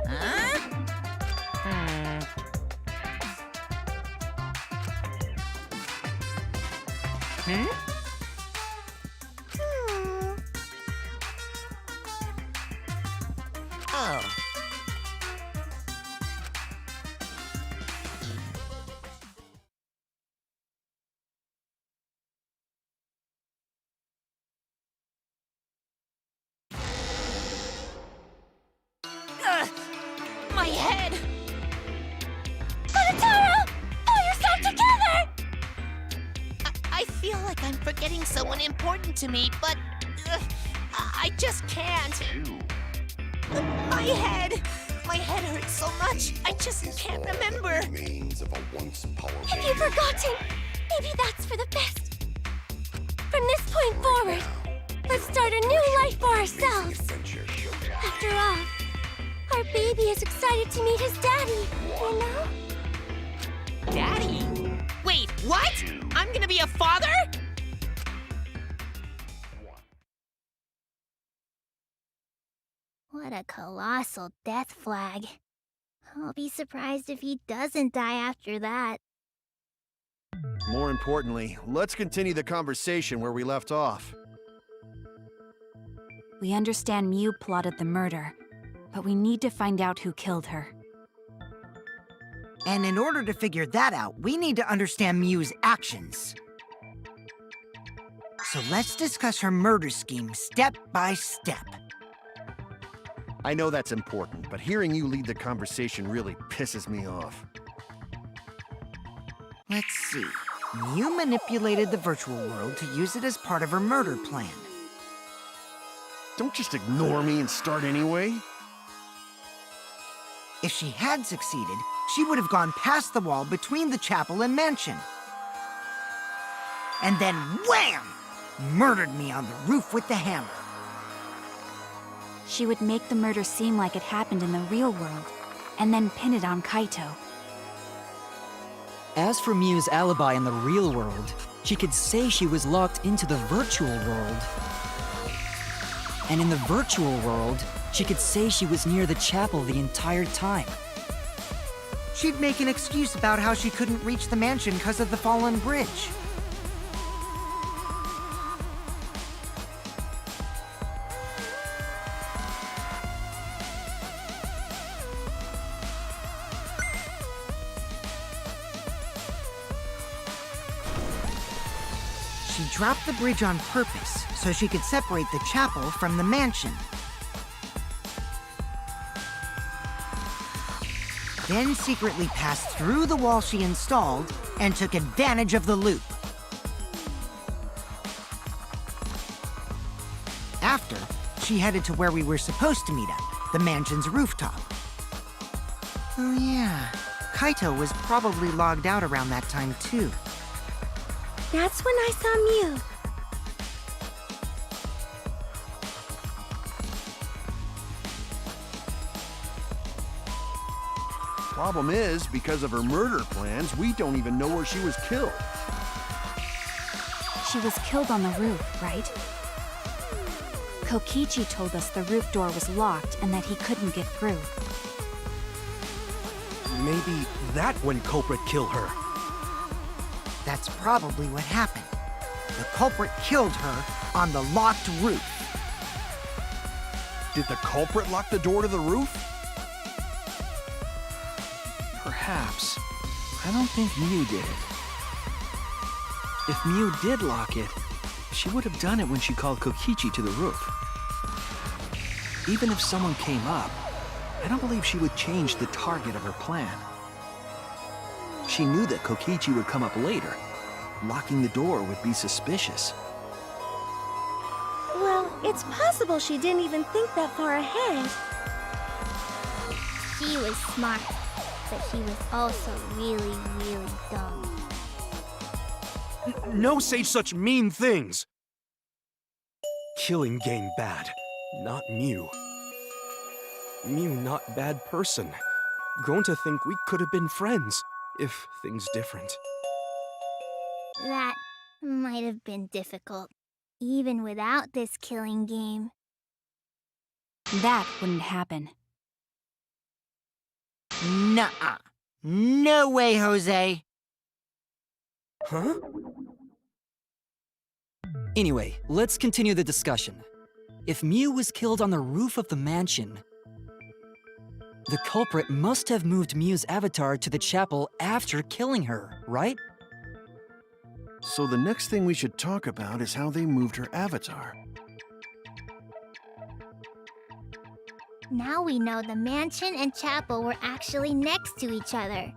Huh? Hmm? Oh. My head! Taro! Pull yourself together! I feel like I'm forgetting someone important to me, but I just can't. My head! My head hurts so much, I just can't remember. Have you forgotten? Maybe that's for the best. From this point forward, let's start a new life for ourselves. After all, our baby is excited to meet his daddy, you know? Daddy? Wait, what? I'm gonna be a father? What a colossal death flag. I'll be surprised if he doesn't die after that. More importantly, let's continue the conversation where we left off. We understand Mew plotted the murder, but we need to find out who killed her. And in order to figure that out, we need to understand Mew's actions. So let's discuss her murder scheme step by step. I know that's important, but hearing you lead the conversation really pisses me off. Let's see. Mew manipulated the virtual world to use it as part of her murder plan. Don't just ignore me and start anyway. If she had succeeded, she would have gone past the wall between the chapel and mansion. And then wham! Murdered me on the roof with the hammer. She would make the murder seem like it happened in the real world, and then pin it on Kaito. As for Mew's alibi in the real world, she could say she was locked into the virtual world. And in the virtual world, she could say she was near the chapel the entire time. She'd make an excuse about how she couldn't reach the mansion because of the fallen bridge. She dropped the bridge on purpose so she could separate the chapel from the mansion. Then secretly passed through the wall she installed and took advantage of the loop. After, she headed to where we were supposed to meet up, the mansion's rooftop. Oh yeah, Kaito was probably logged out around that time too. That's when I saw Mew. Problem is, because of her murder plans, we don't even know where she was killed. She was killed on the roof, right? Kokichi told us the roof door was locked and that he couldn't get through. Maybe that when culprit killed her. That's probably what happened. The culprit killed her on the locked roof. Did the culprit lock the door to the roof? Perhaps. I don't think Mew did it. If Mew did lock it, she would have done it when she called Kokichi to the roof. Even if someone came up, I don't believe she would change the target of her plan. She knew that Kokichi would come up later. Locking the door would be suspicious. Well, it's possible she didn't even think that far ahead. She was smart, but she was also really, really dumb. No say such mean things! Killing game bad, not Mew. Mew not bad person. Grown to think we could have been friends, if things different. That might have been difficult, even without this killing game. That wouldn't happen. Nuh-uh. No way, Jose. Huh? Anyway, let's continue the discussion. If Mew was killed on the roof of the mansion, the culprit must have moved Mew's avatar to the chapel after killing her, right? So the next thing we should talk about is how they moved her avatar. Now we know the mansion and chapel were actually next to each other.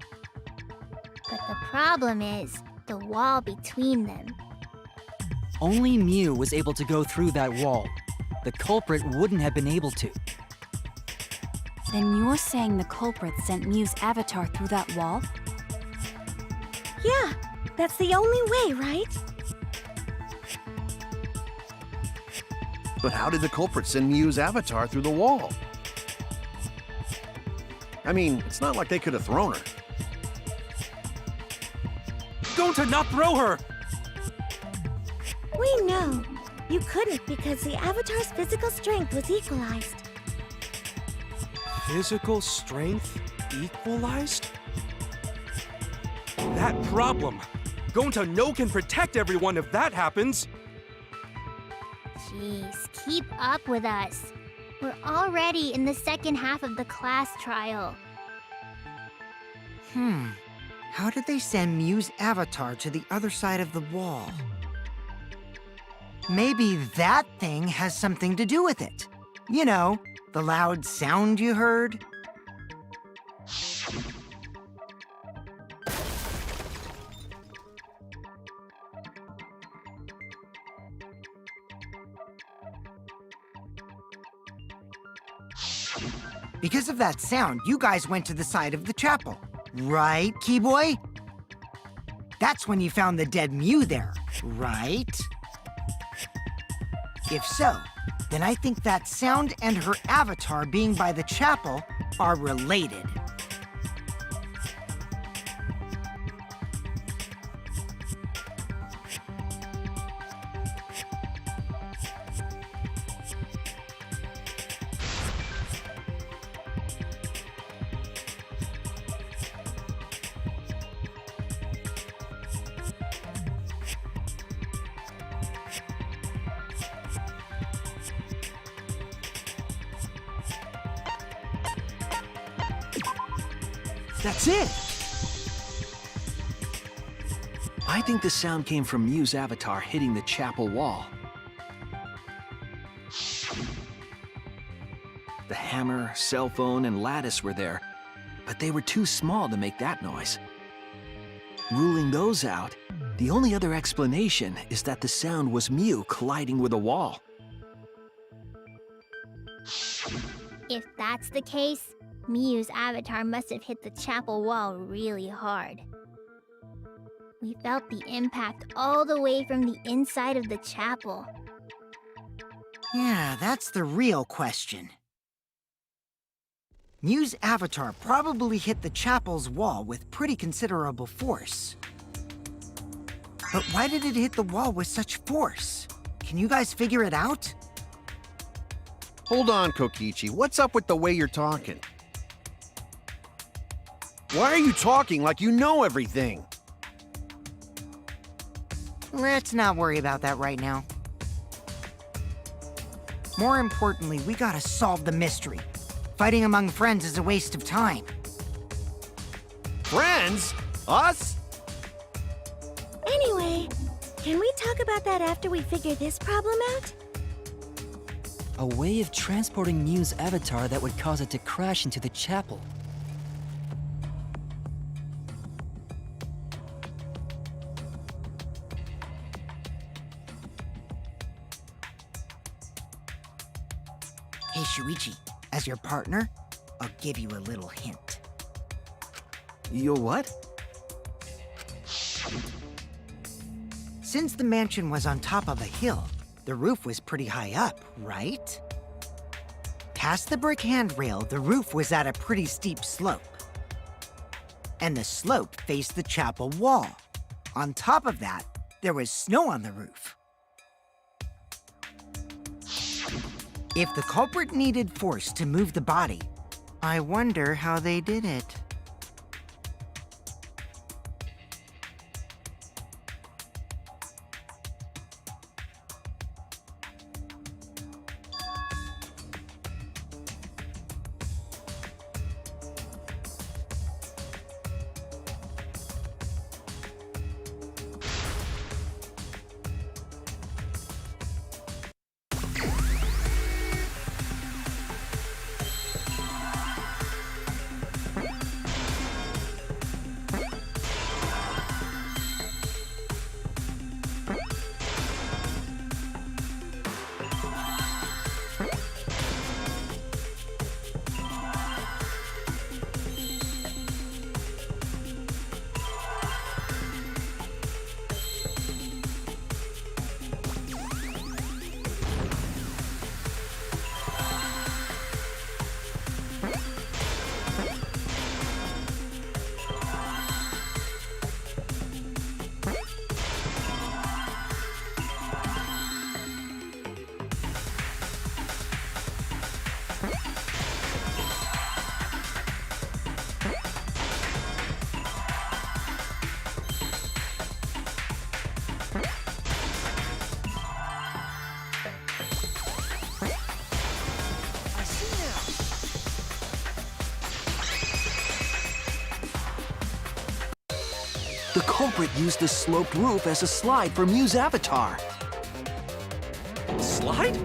But the problem is the wall between them. Only Mew was able to go through that wall. The culprit wouldn't have been able to. Then you're saying the culprit sent Mew's avatar through that wall? Yeah, that's the only way, right? But how did the culprit send Mew's avatar through the wall? I mean, it's not like they could have thrown her. Going to not throw her! We know. You couldn't because the avatar's physical strength was equalized. Physical strength equalized? That problem. Gonta no can protect everyone if that happens. Jeez, keep up with us. We're already in the second half of the class trial. How did they send Mew's avatar to the other side of the wall? Maybe that thing has something to do with it. You know, the loud sound you heard. Because of that sound, you guys went to the side of the chapel. Right, Keyboy? That's when you found the dead Mew there, right? If so, then I think that sound and her avatar being by the chapel are related. That's it! I think the sound came from Mew's avatar hitting the chapel wall. The hammer, cell phone, and lattice were there, but they were too small to make that noise. Ruling those out, the only other explanation is that the sound was Mew colliding with a wall. If that's the case, Mew's avatar must have hit the chapel wall really hard. We felt the impact all the way from the inside of the chapel. Yeah, that's the real question. Mew's avatar probably hit the chapel's wall with pretty considerable force. But why did it hit the wall with such force? Can you guys figure it out? Hold on, Kokichi. What's up with the way you're talking? Why are you talking like you know everything? Let's not worry about that right now. More importantly, we gotta solve the mystery. Fighting among friends is a waste of time. Friends? Us? Anyway, can we talk about that after we figure this problem out? A way of transporting Mew's avatar that would cause it to crash into the chapel. Hey, Shuichi, as your partner, I'll give you a little hint. Your what? Since the mansion was on top of a hill, the roof was pretty high up, right? Past the brick handrail, the roof was at a pretty steep slope. And the slope faced the chapel wall. On top of that, there was snow on the roof. If the culprit needed force to move the body, I wonder how they did it. The culprit used the sloped roof as a slide for Mew's avatar. Slide?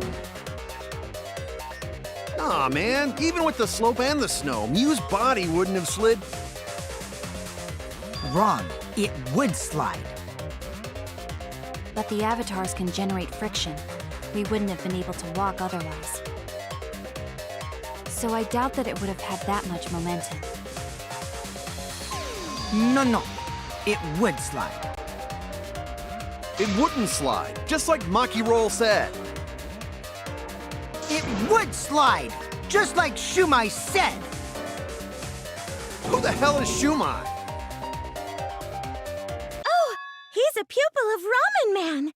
Aw, man. Even with the slope and the snow, Mew's body wouldn't have slid. Wrong. It would slide. But the avatars can generate friction. We wouldn't have been able to walk otherwise. So I doubt that it would have had that much momentum. No. It would slide. It wouldn't slide, just like Maki Roll said. It would slide, just like Shumai said. Who the hell is Shumai? Oh, he's a pupil of Ramen Man.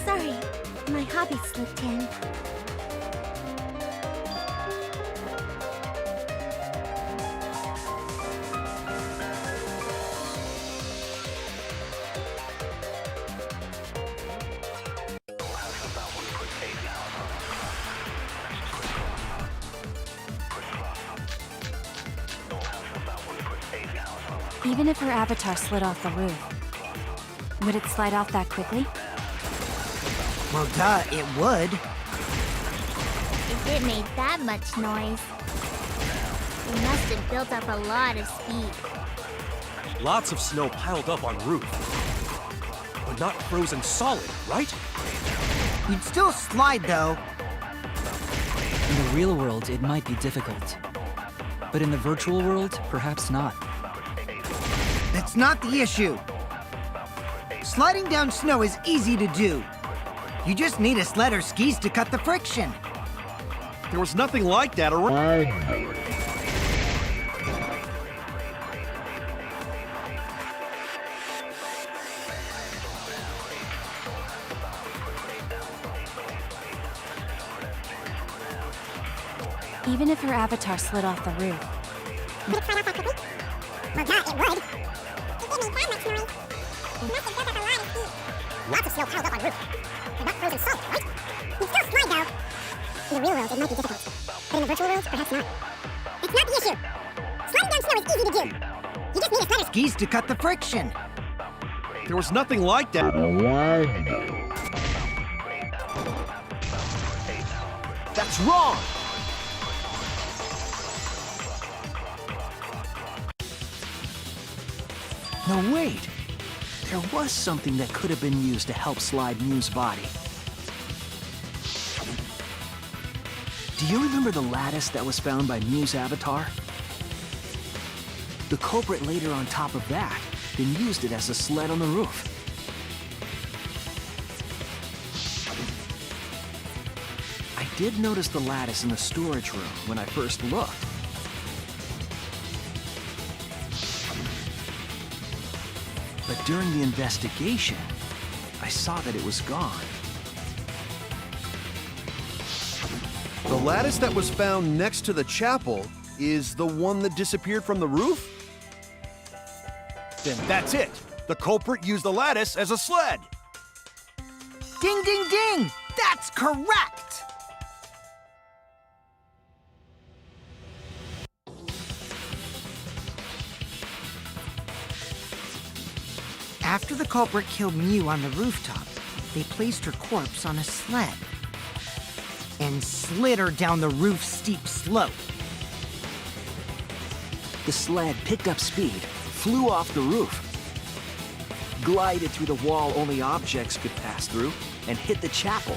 Sorry, my hobby slipped in. Even if her avatar slid off the roof, would it slide off that quickly? Well, duh, it would. If it made that much noise, it must have built up a lot of speed. Lots of snow piled up on roof. But not frozen solid, right? You'd still slide, though. In the real world, it might be difficult. But in the virtual world, perhaps not. That's not the issue. Sliding down snow is easy to do. You just need a sled or skis to cut the friction. There was nothing like that around. Even if her avatar slid off the roof, Would it slide off that quickly? Well, yeah, it would. If it made that much noise, it must have built up a lot of speed. Lots of snow piled up on roof. But not frozen solid, right? You'd still slide, though. In the real world, it might be difficult. But in the virtual world, perhaps not. It's not the issue. Sliding down snow is easy to do. You just need a sled or Skis to cut the friction. There was nothing like that. What's wrong? No, wait. There was something that could have been used to help slide Mew's body. Do you remember the lattice that was found by Mew's avatar? The culprit laid her on top of that, then used it as a sled on the roof. I did notice the lattice in the storage room when I first looked. But during the investigation, I saw that it was gone. The lattice that was found next to the chapel is the one that disappeared from the roof? Then that's it. The culprit used the lattice as a sled. Ding, ding, ding! That's correct! After the culprit killed Mew on the rooftop, they placed her corpse on a sled and slid her down the roof's steep slope. The sled picked up speed, flew off the roof, glided through the wall only objects could pass through, and hit the chapel.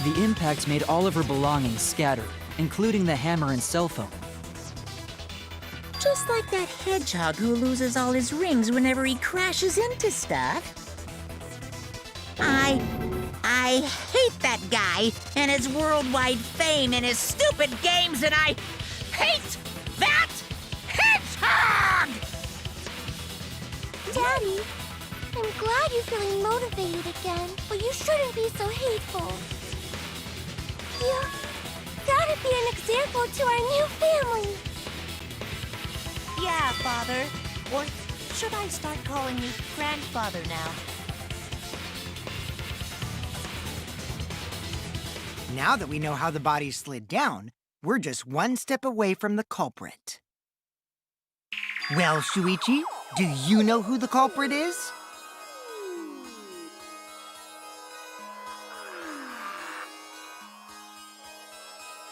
The impact made all of her belongings scatter, including the hammer and cell phone. Just like that hedgehog who loses all his rings whenever he crashes into stuff. I hate that guy and his worldwide fame and his stupid games, and I hate that hedgehog! Daddy, I'm glad you're feeling motivated again, but you shouldn't be so hateful. You gotta be an example to our new family. Yeah, Father. Or should I start calling you Grandfather now? Now that we know how the body slid down, we're just one step away from the culprit. Well, Shuichi, do you know who the culprit is?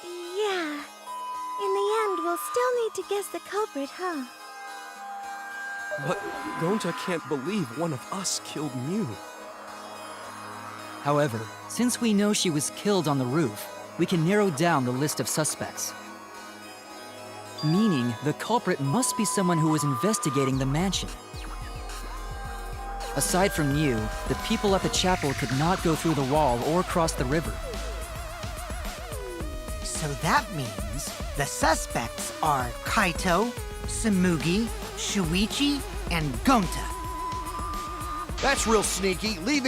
Yeah. In the end, we'll still need to guess the culprit, huh? But Gonta can't believe one of us killed Mew. However, since we know she was killed on the roof, we can narrow down the list of suspects. Meaning, the culprit must be someone who was investigating the mansion. Aside from you, the people at the chapel could not go through the wall or cross the river. So that means the suspects are Kaito, Samugi, Shuichi, and Gonta. That's real sneaky. Leave